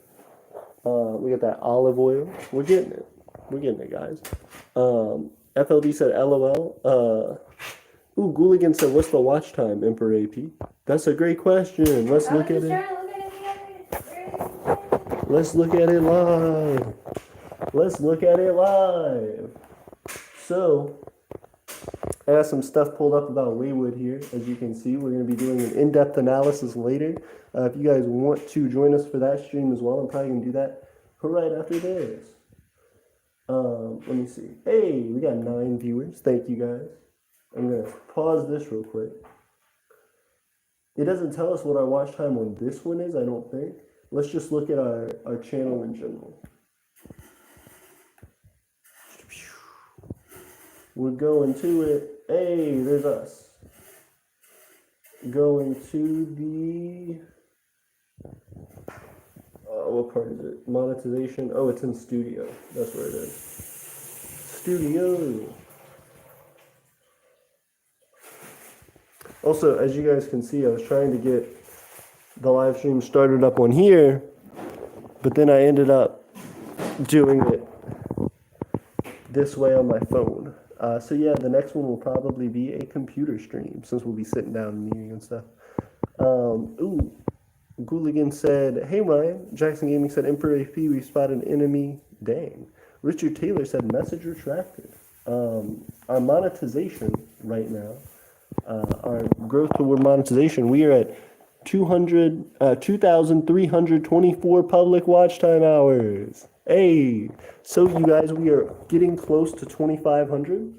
We got that olive oil. We're getting it. We're getting it, guys. FLD said, LOL. Ooh, Gooligan said, what's the watch time, Emperor AP? That's a great question. Let's look at it. Let's look at it live. Let's look at it live. So, I got some stuff pulled up about Wayward here. As you can see, we're going to be doing an in-depth analysis later. If you guys want to join us for that stream as well, I'm probably going to do that right after this. Let me see. Hey, we got 9 viewers. Thank you, guys. I'm going to pause this real quick. It doesn't tell us what our watch time on this one is, I don't think. Let's just look at our channel in general. We're going to it. Hey, there's us. Going to the... what part is it? Monetization. Oh, it's in Studio. That's where it is. Studio. Also, as you guys can see, I was trying to get the live stream started up on here, but then I ended up doing it this way on my phone. So yeah, the next one will probably be a computer stream since we'll be sitting down and meeting and stuff. Ooh, Gooligan said, hey Ryan. Jackson Gaming said, Emperor AP, we spotted an enemy. Dang. Richard Taylor said, message retracted. Our monetization right now, our growth toward monetization, we are at 2,324 public watch time hours. Hey, so you guys, we are getting close to 2,500.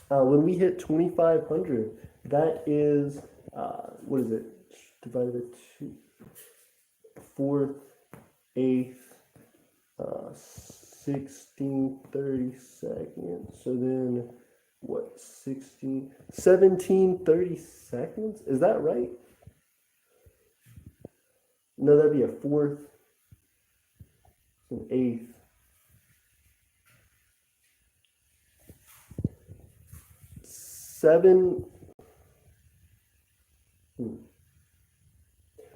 When we hit 2,500, that is, what is it? Divided by 2, 4, 8, 16, 30 seconds. So then, what, 16, 17, 30 seconds? Is that right? No, that'd be a fourth, an eighth. Seven.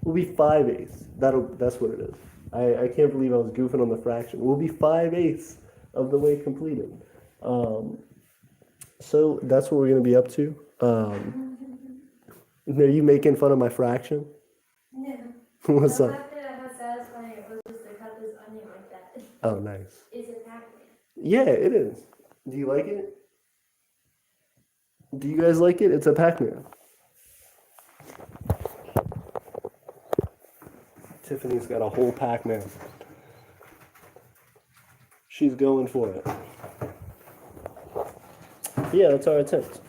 We'll be 5/8. That's what it is. I can't believe I was goofing on the fraction. We'll be 5/8 of the way completed. So that's what we're gonna be up to. Are you making fun of my fraction? No. What's up? How satisfying it was just to cut this onion like that. Oh, nice. It's a Pac-Man. Yeah, it is. Do you like it? Do you guys like it? It's a Pac-Man. Tiffany's got a whole Pac-Man. She's going for it. Yeah, that's our attempt.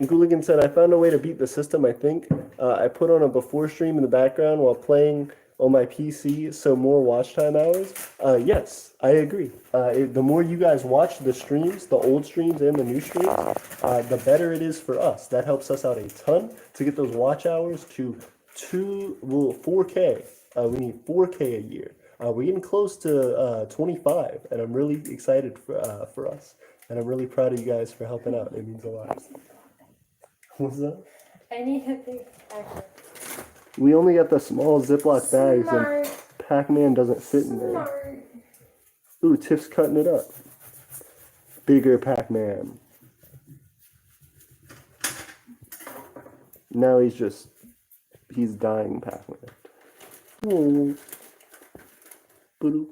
Gooligan said, I found a way to beat the system, I think. I put on a before stream in the background while playing on my PC, so more watch time hours. Yes, I agree. The more you guys watch the streams, the old streams and the new streams, the better it is for us. That helps us out a ton to get those watch hours to 4K. We need 4K a year. We're getting close to 25, and I'm really excited for us. And I'm really proud of you guys for helping out. It means a lot. What's that? I need a big packer. We only got the small Ziploc bags, Smart. and Pac-Man doesn't fit in there. Smart. Ooh, Tiff's cutting it up. Bigger Pac-Man. Now he's dying Pac-Man. Oh. Boodoo.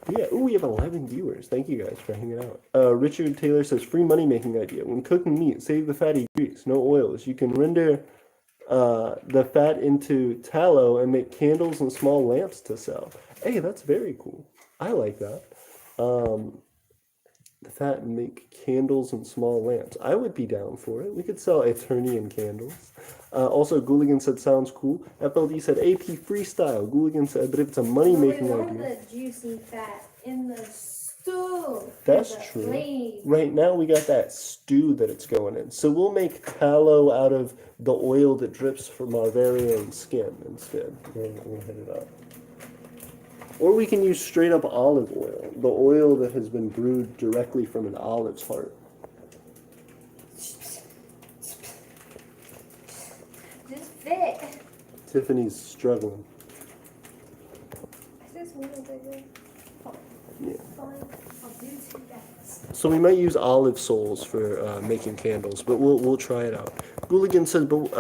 Yeah, ooh, we have 11 viewers. Thank you guys for hanging out. Richard Taylor says, free money-making idea. When cooking meat, save the fatty grease, no oils. You can render the fat into tallow and make candles and small lamps to sell. Hey, that's very cool. I like that. The fat and make candles and small lamps. I would be down for it. We could sell Aeternian candles. Also, Gooligan said, sounds cool. FLD said, AP freestyle. Gooligan said, but if it's a money-making We want idea. the juicy fat in the stew. That's The true. flame. Right now, we got that stew that it's going in. So we'll make tallow out of the oil that drips from our very own skin instead. We'll hit it up. Or we can use straight up olive oil, the oil that has been brewed directly from an olive's heart. Just fit. Tiffany's struggling. I just want to bigger. Yeah. Fine. I'll do 2 bags. So we might use olive souls for making candles, but we'll try it out. Gooligan says, but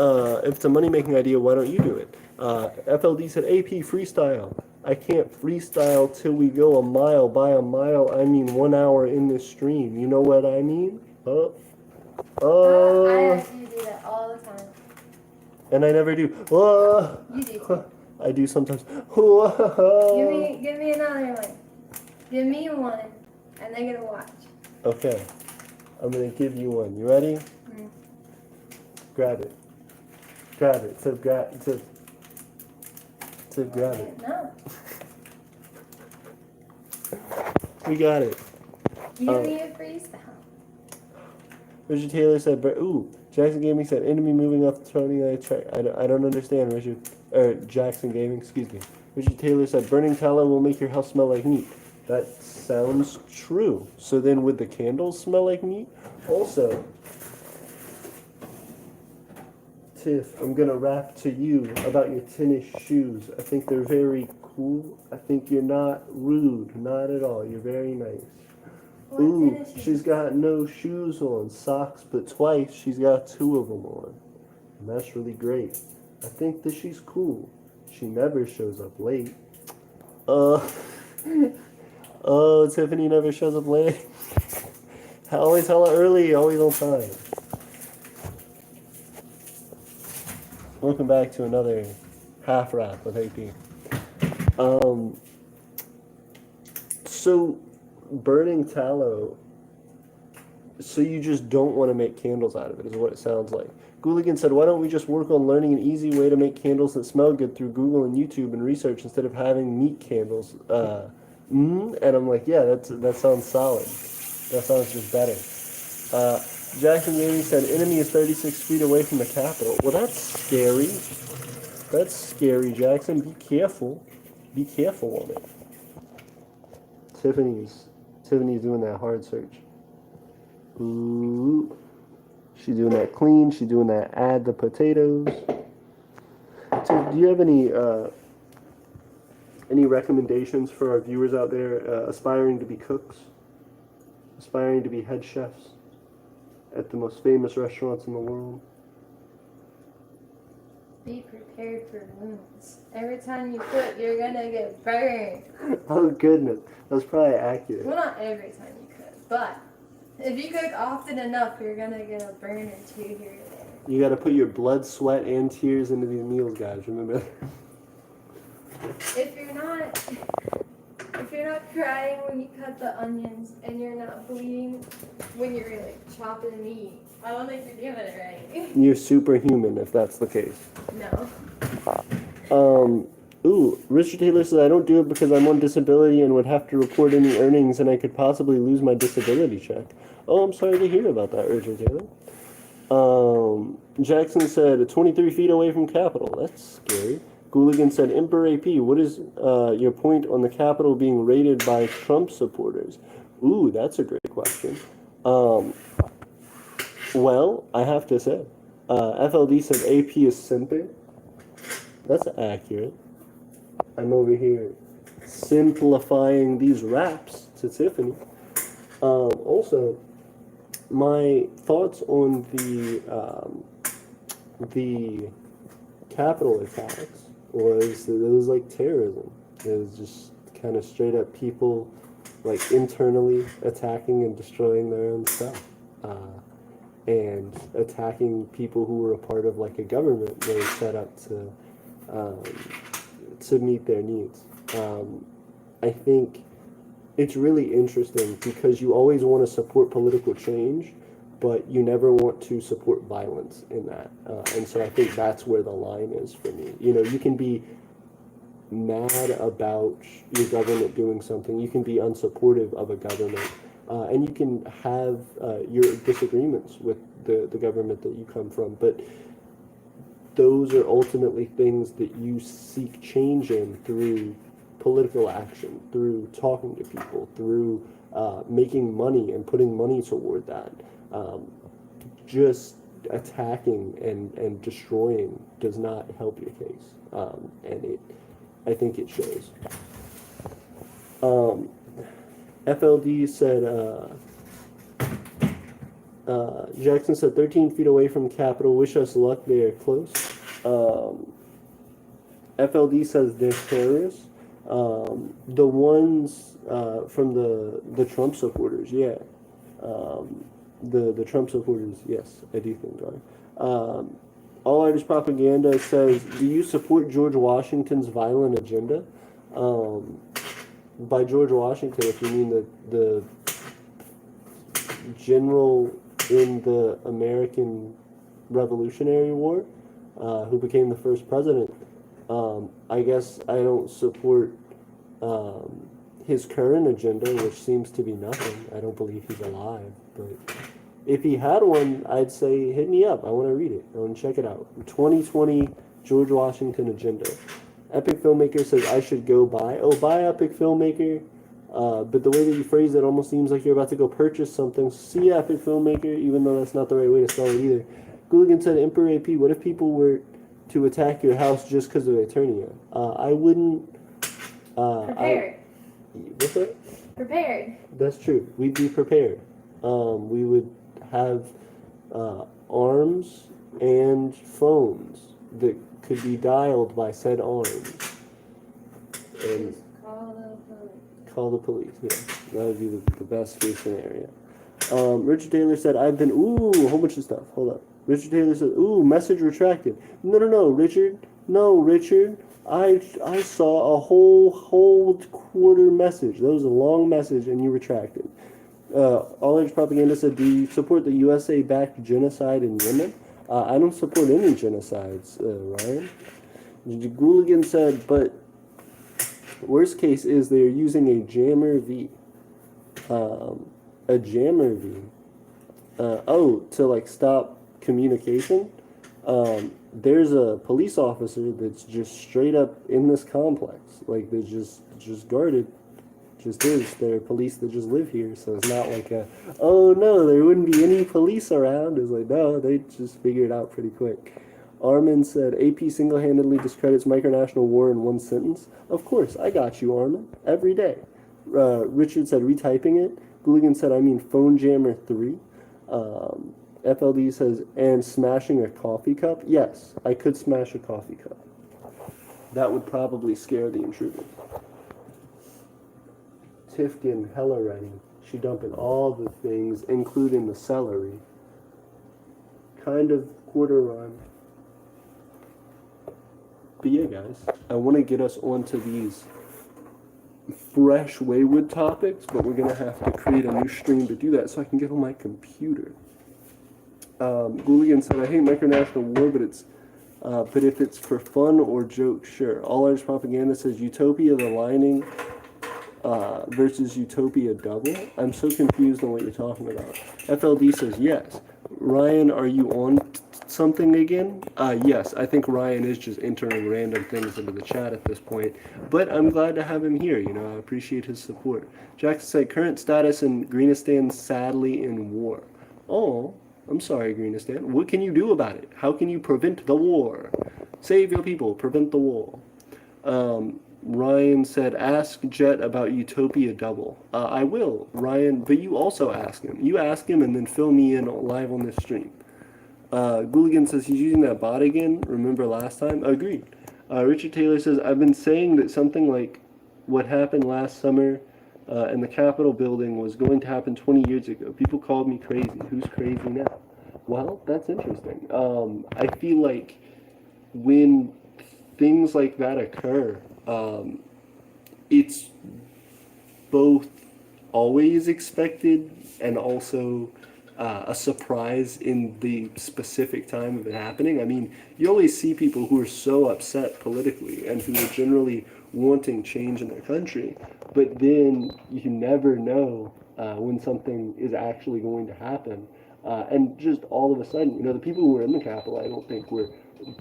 if it's a money-making idea, why don't you do it? FLD said, AP freestyle. I can't freestyle till we go a mile. By a mile, I mean 1 hour in this stream. You know what I mean? I actually do that all the time. And I never do. You do too. I do sometimes. Give me another one. Give me one, and they're gonna watch. Okay. I'm gonna give you one. You ready? Mm. Grab it. Grab it. Tip, grab it. No. We got it. Give me a freestyle. Richard Taylor said, ooh, Jackson Gaming said, enemy moving off the Tony track. I don't understand, Richard. Jackson Gaming, excuse me. Richard Taylor said, burning tallow will make your house smell like meat. That sounds true. So then would the candles smell like meat? Also, Tiff, I'm going to rap to you about your tennis shoes. I think they're very cool. I think you're not rude. Not at all. You're very nice. What Ooh, tennis shoes? she's got no shoes on. Socks, but twice she's got 2 of them on. And that's really great. I think that she's cool. She never shows up late. Oh, Tiffany never shows up late. Always hella early, always on time. Welcome back to another half wrap with AP. So burning tallow, so you just don't want to make candles out of it, is what it sounds like. Gooligan said, why don't we just work on learning an easy way to make candles that smell good through Google and YouTube and research instead of having meat candles? And I'm like, yeah, that sounds solid. That sounds just better. Jackson Gaming said, enemy is 36 feet away from the Capitol. Well, that's scary. That's scary, Jackson. Be careful. Be careful on it. Tiffany's doing that hard search. Ooh. She's doing that clean. She's doing that add the potatoes. So do you have any recommendations for our viewers out there aspiring to be cooks? Aspiring to be head chefs at the most famous restaurants in the world? Be prepared for wounds. Every time you cook, you're gonna get burned. Oh goodness, that's probably accurate. Well, not every time you cook, but if you cook often enough, you're gonna get a burn or 2 here or there. You got to put your blood, sweat, and tears into these meals, guys. Remember? If you're not If you're not crying when you cut the onions and you're not bleeding when you're like chopping the meat, I don't think you're doing it right. You're superhuman if that's the case. No. Richard Taylor says, I don't do it because I'm on disability and would have to report any earnings and I could possibly lose my disability check. Oh, I'm sorry to hear about that, Richard Taylor. Jackson said, 23 feet away from Capitol. That's scary. Gooligan said, Emperor AP, what is your point on the Capitol being raided by Trump supporters? Ooh, that's a great question. Well, I have to say, FLD said AP is simping. That's accurate. I'm over here simplifying these raps to Tiffany. Also, my thoughts on the Capitol attacks was that it was like terrorism. It was just kind of straight up people like internally attacking and destroying their own stuff. And attacking people who were a part of like a government that was set up to meet their needs. I think it's really interesting because you always want to support political change, but you never want to support violence in that. And so I think that's where the line is for me. You know, you can be mad about your government doing something. You can be unsupportive of a government. And you can have your disagreements with the government that you come from. But those are ultimately things that you seek change in through political action, through talking to people, through making money and putting money toward that. Just attacking and destroying does not help your case, and I think it shows. FLD said, Jackson said 13 feet away from Capitol, wish us luck, they are close. FLD says they're terrorists. The ones from the Trump supporters, yeah. The Trump supporters, yes, I do think are. All Irish Propaganda says, do you support George Washington's violent agenda? By George Washington, if you mean the general in the American Revolutionary War, who became the first president, I guess I don't support his current agenda, which seems to be nothing. I don't believe he's alive, but if he had one, I'd say hit me up. I want to read it. I want to check it out. 2020 George Washington agenda. Epic Filmmaker says I should go buy. Oh, buy Epic Filmmaker. But the way that you phrase it almost seems like you're about to go purchase something. See Epic Filmmaker, even though that's not the right way to spell it either. Gooligan said, Emperor AP, what if people were to attack your house just because of Aeternia? I wouldn't... Prepared. What's that? Prepared. That's true. We'd be prepared. We would have arms and phones that could be dialed by said arms. And call the police, yeah. That would be the best case scenario. Richard Taylor said, I've been, a whole bunch of stuff. Hold up. Richard Taylor said, message retracted. No, Richard. No, Richard. I saw a whole quarter message. That was a long message, and you retracted. All Age Propaganda said, do you support the USA-backed genocide in Yemen? I don't support any genocides, Ryan. Gooligan said, but worst case is they're using a Jammer V. A Jammer V. To like stop communication. There's a police officer that's just straight up in this complex. Like they're just guarded. There are police that just live here, so it's not like oh no, there wouldn't be any police around. It's like, no, they just figured it out pretty quick. Armin said, AP single-handedly discredits Micronational war in one sentence. Of course, I got you, Armin. Every day. Richard said, retyping it. Gooligan said, I mean Phone Jammer 3. FLD says, and smashing a coffee cup. Yes, I could smash a coffee cup. That would probably scare the intruders. Tifkin, hella ready. She dumping all the things, including the celery. Kind of quarter rhyme. But yeah, guys, I want to get us onto these fresh wayward topics, but we're going to have to create a new stream to do that so I can get on my computer. Gooligan said, I hate Micronational war, but if it's for fun or joke, sure. All Irish propaganda says Utopia the lining versus Utopia double. I'm so confused on what you're talking about. FLD says yes. Ryan, are you on something again? Yes, I think Ryan is just entering random things into the chat at this point, but I'm glad to have him here. I appreciate his support. Jackson said, current status in Greenistan sadly in war. Oh, I'm sorry, Greenistan. What can you do about it? How can you prevent the war? Save your people, prevent the war. Ryan said, ask Jet about Utopia Double. I will, Ryan, but you also ask him. You ask him and then fill me in live on this stream. Gooligan says he's using that bot again. Remember last time? Agreed. Richard Taylor says, I've been saying that something like what happened last summer in the Capitol building was going to happen 20 years ago. People called me crazy. Who's crazy now? Well, that's interesting. I feel like when things like that occur, it's both always expected and also a surprise in the specific time of it happening. I mean, you always see people who are so upset politically and who are generally wanting change in their country, but then you never know when something is actually going to happen. And just all of a sudden, the people who were in the Capitol, I don't think were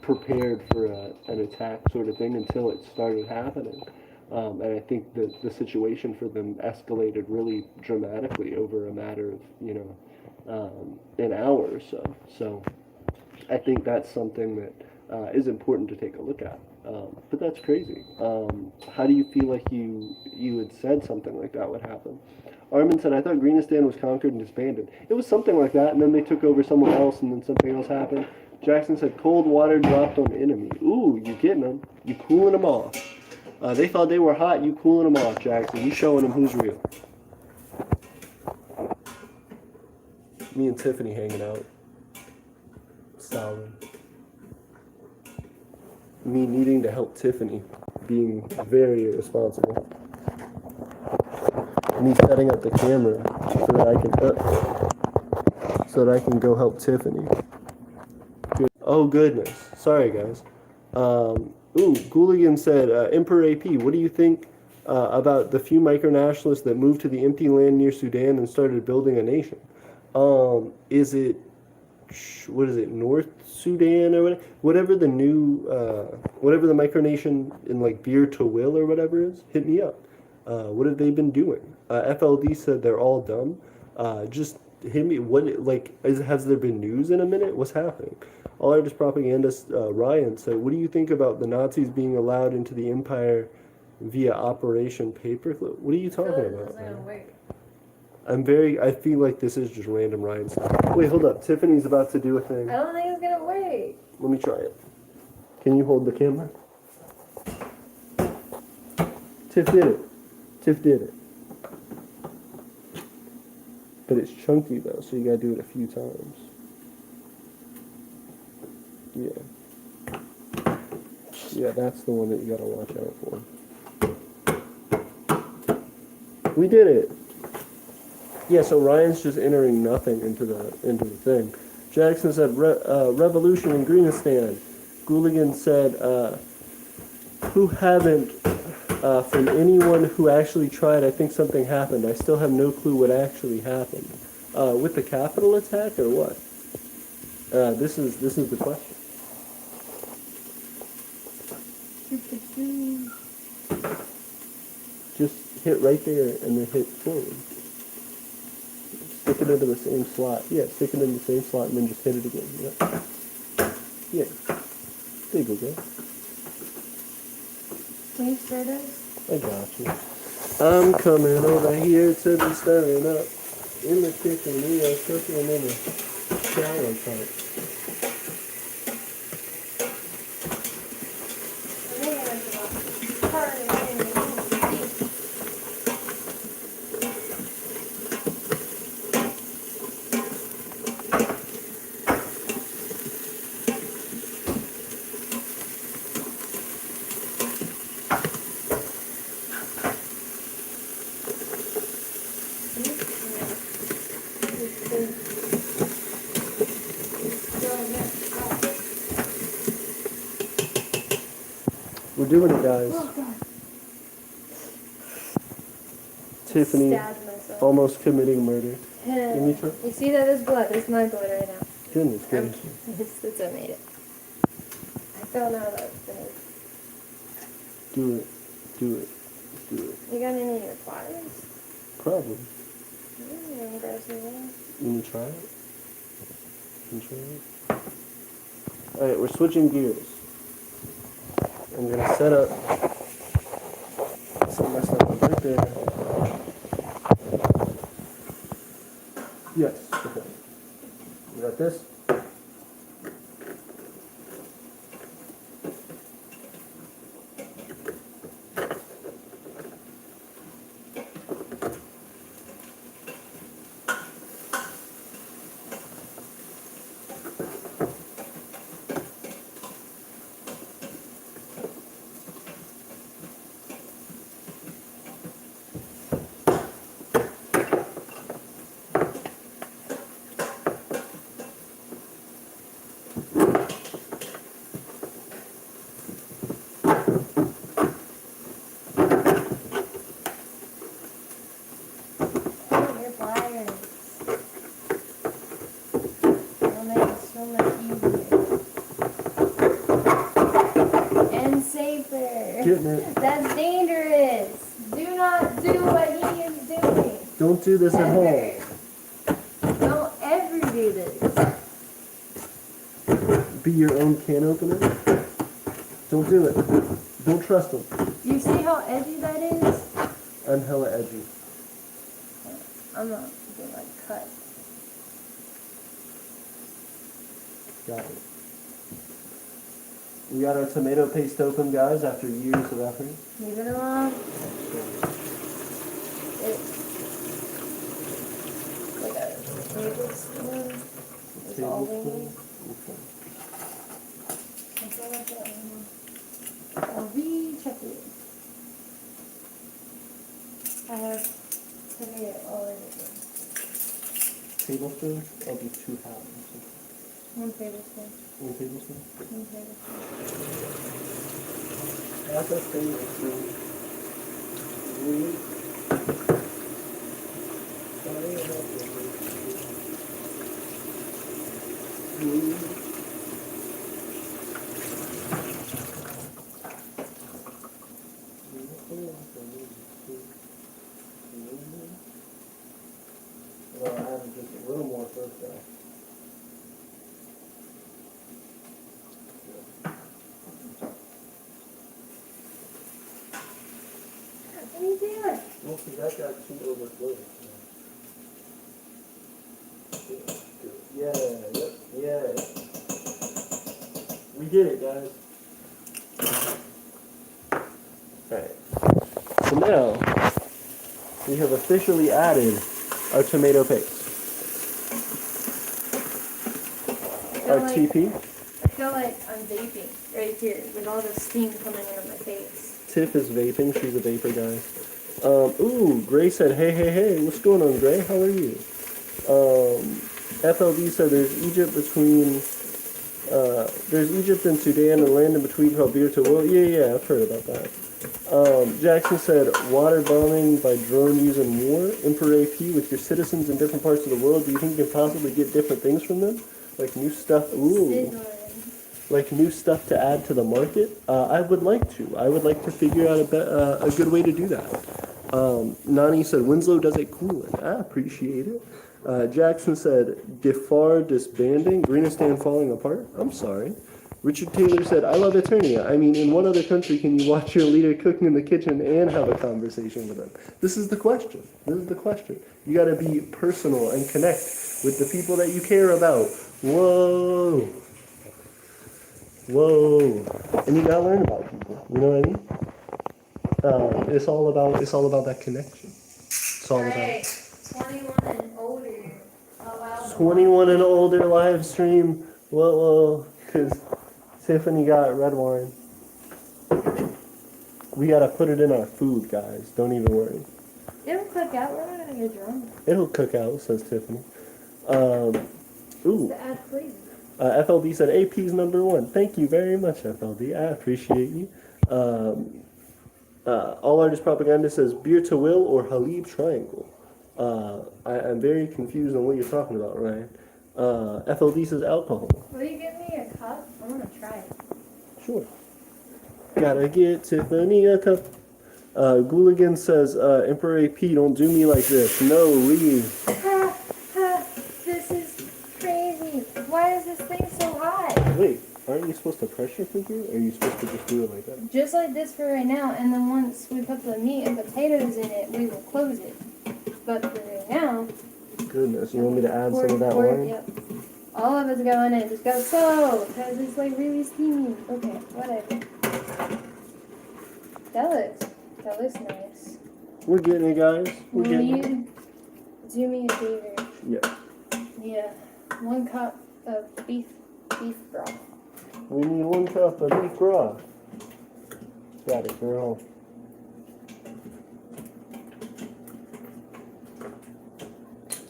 prepared for an attack sort of thing until it started happening. And I think that the situation for them escalated really dramatically over a matter of, an hour or so. So I think that's something that is important to take a look at. But that's crazy. How do you feel like you had said something like that would happen? Armin said, I thought Greenistan was conquered and disbanded. It was something like that, and then they took over someone else, and then something else happened. Jackson said, cold water dropped on enemy. Ooh, you getting them. You cooling them off. They thought they were hot, you cooling them off, Jackson. You showing them who's real. Me and Tiffany hanging out. Solid. Me needing to help Tiffany, being very irresponsible. Me setting up the camera so that I can go help Tiffany. Good. Oh goodness, sorry guys. Gooligan said, Emperor AP, what do you think about the few micronationalists that moved to the empty land near Sudan and started building a nation? Is it North Sudan or whatever the new, whatever the micronation in like Beer to Will or whatever is? Hit me up. What have they been doing? FLD said they're all dumb. Just hit me. Has there been news in a minute? What's happening? All Irish propagandist Ryan said, what do you think about the Nazis being allowed into the empire via Operation Paperclip? What are you talking about? I feel like this is just random Ryan stuff. Wait, hold up. Tiffany's about to do a thing. I don't think it's gonna work. Let me try it. Can you hold the camera? Tiff did it. But it's chunky though, so you gotta do it a few times. Yeah, that's the one that you gotta watch out for. We did it. Yeah, so Ryan's just entering nothing into the thing. Jackson said revolution in Greenistan. Gooligan said who haven't from anyone who actually tried. I think something happened. I still have no clue what actually happened. With the Capitol attack or what? This is the question. Just hit right there and then hit forward. Stick it into the same slot. Yeah, stick it in the same slot and then just hit it again. Yeah. There you go. Can you stir this? I got you. I'm coming over here to be stirring up. In the kitchen, we are cooking in the shower part. We're doing it, guys. Oh god. Tiffany Stabbed myself. almost committing murder. Give me try. You see that is blood. That's my blood right now. Goodness gracious. It's I made it. I don't know that thing. Do it. Do it. Do it. You got any of your pliers? Probably. You want to grab some of that? You want to try it? Can you try it? Alright, we're switching gears. I'm going to set my stuff up right there. Yes, okay. You got this? Your pliers. It'll make it so much easier. And safer. Getting it. That's dangerous. Do not do what he is doing. Don't do this at home. Ever. Don't ever do this. Be your own can opener. Don't do it. Don't trust them. You see how edgy that is? I'm hella edgy. I'm not doing like cut. Got it. We got our tomato paste open, guys, after years of effort. Leave it alone. It's like a tablespoon. Is all we need. Okay. Something like that. I'll recheck it. I have tomato already. Tablespoon? I'll do 2 halves. 1 tablespoon. 1 tablespoon? 1 tablespoon. Half a tablespoon. Well, I have just a little more first, though. What are you doing? Well, see, that got too overflowed. Yeah, yep, yeah. We did it, guys. Alright. So now, we have officially added our tomato paste. Our TP. I feel like I'm vaping right here with all the steam coming in my face. Tiff is vaping. She's a vapor, guys. Ooh, Gray said, hey, what's going on, Gray? How are you? FLD said there's Egypt and Sudan, and land in between called Beer to Well, yeah, I've heard about that. Jackson said, water bombing by drone using war. Emperor AP, with your citizens in different parts of the world, do you think you can possibly get different things from them? Like new stuff? Ooh. Like new stuff to add to the market? I would like to. I would like to figure out a good way to do that. Nani said, Winslow does it cool. I appreciate it. Jackson said, Gifar disbanding, Greenistan falling apart. I'm sorry. Richard Taylor said, I love Aeternia. I mean, in what other country can you watch your leader cooking in the kitchen and have a conversation with them? This is the question. You gotta be personal and connect with the people that you care about. Whoa. And you gotta learn about people. You know what I mean? It's all about that connection. It's all about 21 and older. 21 and older live stream. Whoa, because Tiffany got red wine. We gotta put it in our food, guys. Don't even worry. It'll cook out. We're not gonna get drunk. It'll cook out, says Tiffany. Ooh. To add flavor. FLD said AP's #1. Thank you very much, FLD. I appreciate you. All Artist Propaganda says beer to will or Halib Triangle. I'm very confused on what you're talking about, Ryan. FLD says alcohol. Will you give me a cup? I want to try it. Sure. Gotta get Tiffany a cup. Gooligan says, Emperor AP, don't do me like this. No, leave. This is crazy. Why is this thing so hot? Wait, aren't you supposed to pressure cook it? Or are you supposed to just do it like that? Just like this for right now, and then once we put the meat and potatoes in it, we will close it. But for right now... Goodness, you want me to add some of that wine? Yep. All of it's going in. Just go slow, because it's like really steamy. Okay, whatever. That looks nice. We're getting it, guys. We're Will getting it. you do me a favor? Yeah. Yeah. 1 cup of beef broth. We need 1 cup of beef broth. Got it, girl.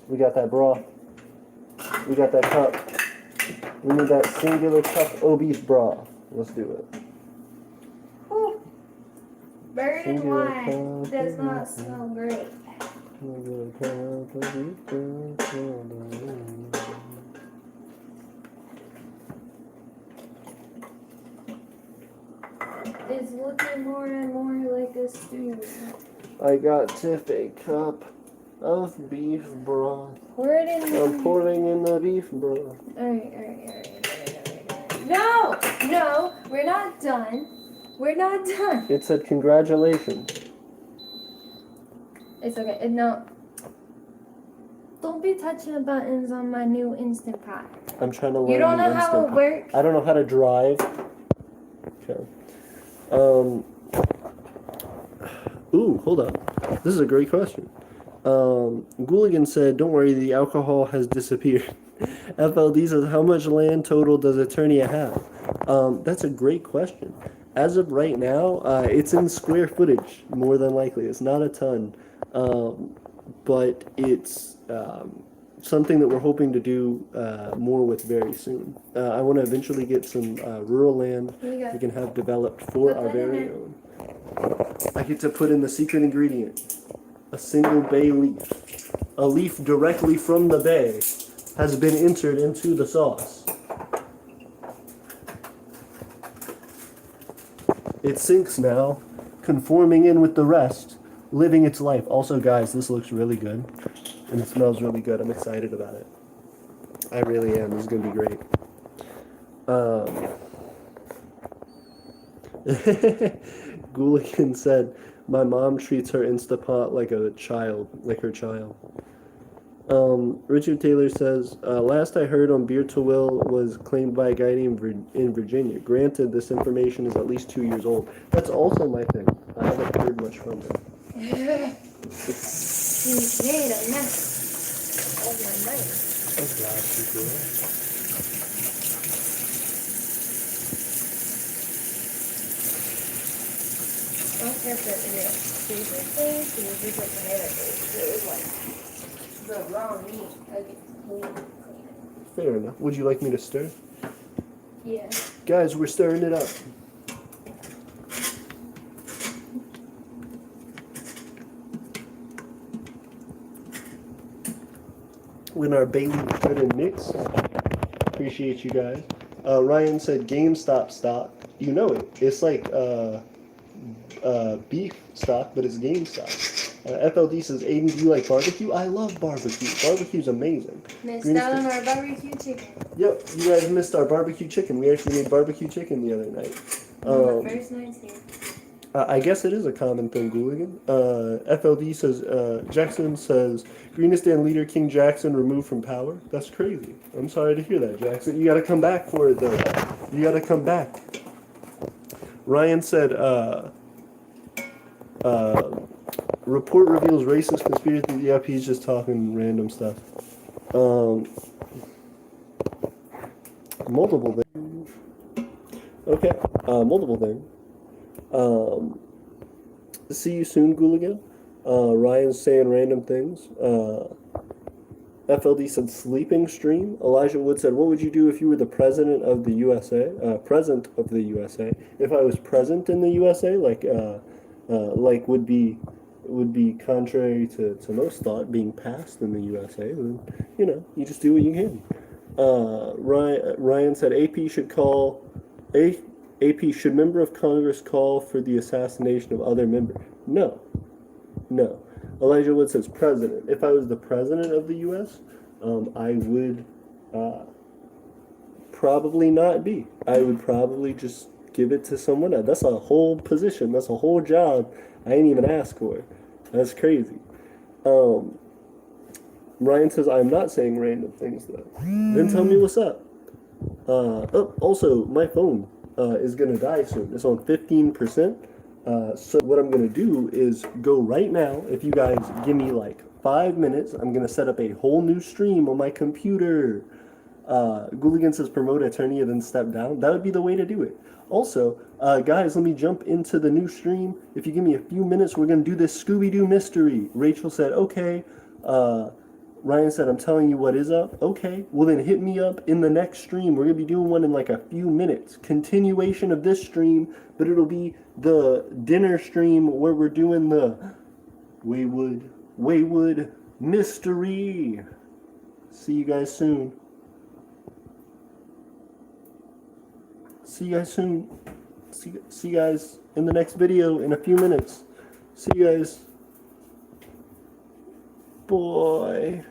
We got that broth. We got that cup. We need that singular cup of beef broth. Let's do it. Ooh. Bird and Singular wine cup does of not beef smell great. Singular cup of beef broth. It's looking more and more like a stew. I got Tiff a cup of beef broth. Pour it in there. I'm pouring in the beef broth. Alright. No! No! We're not done. We're not done. It said congratulations. It's okay. No. Don't be touching the buttons on my new Instant Pot. I'm trying to learn. You don't the know how Instant it works? I don't know how to drive. Okay. Ooh, hold up. This is a great question. Gooligan said, don't worry, the alcohol has disappeared. FLD says, how much land total does Aeternia have? That's a great question. As of right now, it's in square footage, more than likely. It's not a ton. But it's something that we're hoping to do more with very soon. I want to eventually get some rural land we can have developed for our very own. I get to put in the secret ingredient. A single bay leaf. A leaf directly from the bay has been entered into the sauce. It sinks now, conforming in with the rest, living its life. Also, guys, this looks really good, and it smells really good. I'm excited about it. I really am. This is going to be great. Gooligan said, my mom treats her Instapot like a child, like her child. Richard Taylor says, last I heard on Beer to Will was claimed by a guy named in Virginia. Granted, this information is at least 2 years old. That's also my thing. I haven't heard much from him. You made a mess of my night. I'm glad you did. I don't care if it's favorite things, because it's like tomato things. It was like the raw meat. I get clean it. Fair enough. Would you like me to stir? Yeah. Guys, we're stirring it up. When our Bailey good and mix. Appreciate you guys. Ryan said GameStop stock. You know it. It's like beef stock, but it's GameStop. FLD says, Aiden, do you like barbecue? I love barbecue. Barbecue's amazing. Missed out on our barbecue chicken. Yep, you guys missed our barbecue chicken. We actually made barbecue chicken the other night. The first night's here. I guess it is a common thing, Gooligan. FLD says, Jackson says, Greenistan leader King Jackson removed from power. That's crazy. I'm sorry to hear that, Jackson. You gotta come back for it, though. You gotta come back. Ryan said, report reveals racist conspiracy. Yep, he's just talking random stuff. Multiple things. Okay, multiple things. See you soon, Gooligan. Ryan's saying random things. FLD said sleeping stream. Elijah Wood said, "What would you do if you were the president of the USA? President of the USA? If I was present in the USA, like would be contrary to most thought, being passed in the USA. Then you just do what you can." Ryan said, AP should member of Congress call for the assassination of other members? No. Elijah Wood says president. If I was the president of the U.S., I would probably not be. I would probably just give it to someone else. That's a whole position. That's a whole job I ain't even asked for. That's crazy. Ryan says, I'm not saying random things, though. Then tell me what's up. Also, my phone is going to die soon. It's on 15%. So what I'm going to do is go right now. If you guys give me like 5 minutes, I'm going to set up a whole new stream on my computer. Gooligan says promote Aeternia, then step down. That would be the way to do it. Also, guys, let me jump into the new stream. If you give me a few minutes, we're going to do this Scooby-Doo mystery. Rachel said, okay. Ryan said, I'm telling you what is up. Okay, well then hit me up in the next stream. We're going to be doing one in like a few minutes. Continuation of this stream, but it'll be the dinner stream where we're doing the Waywood mystery. See you guys soon. See you guys in the next video in a few minutes. See you guys. Boy.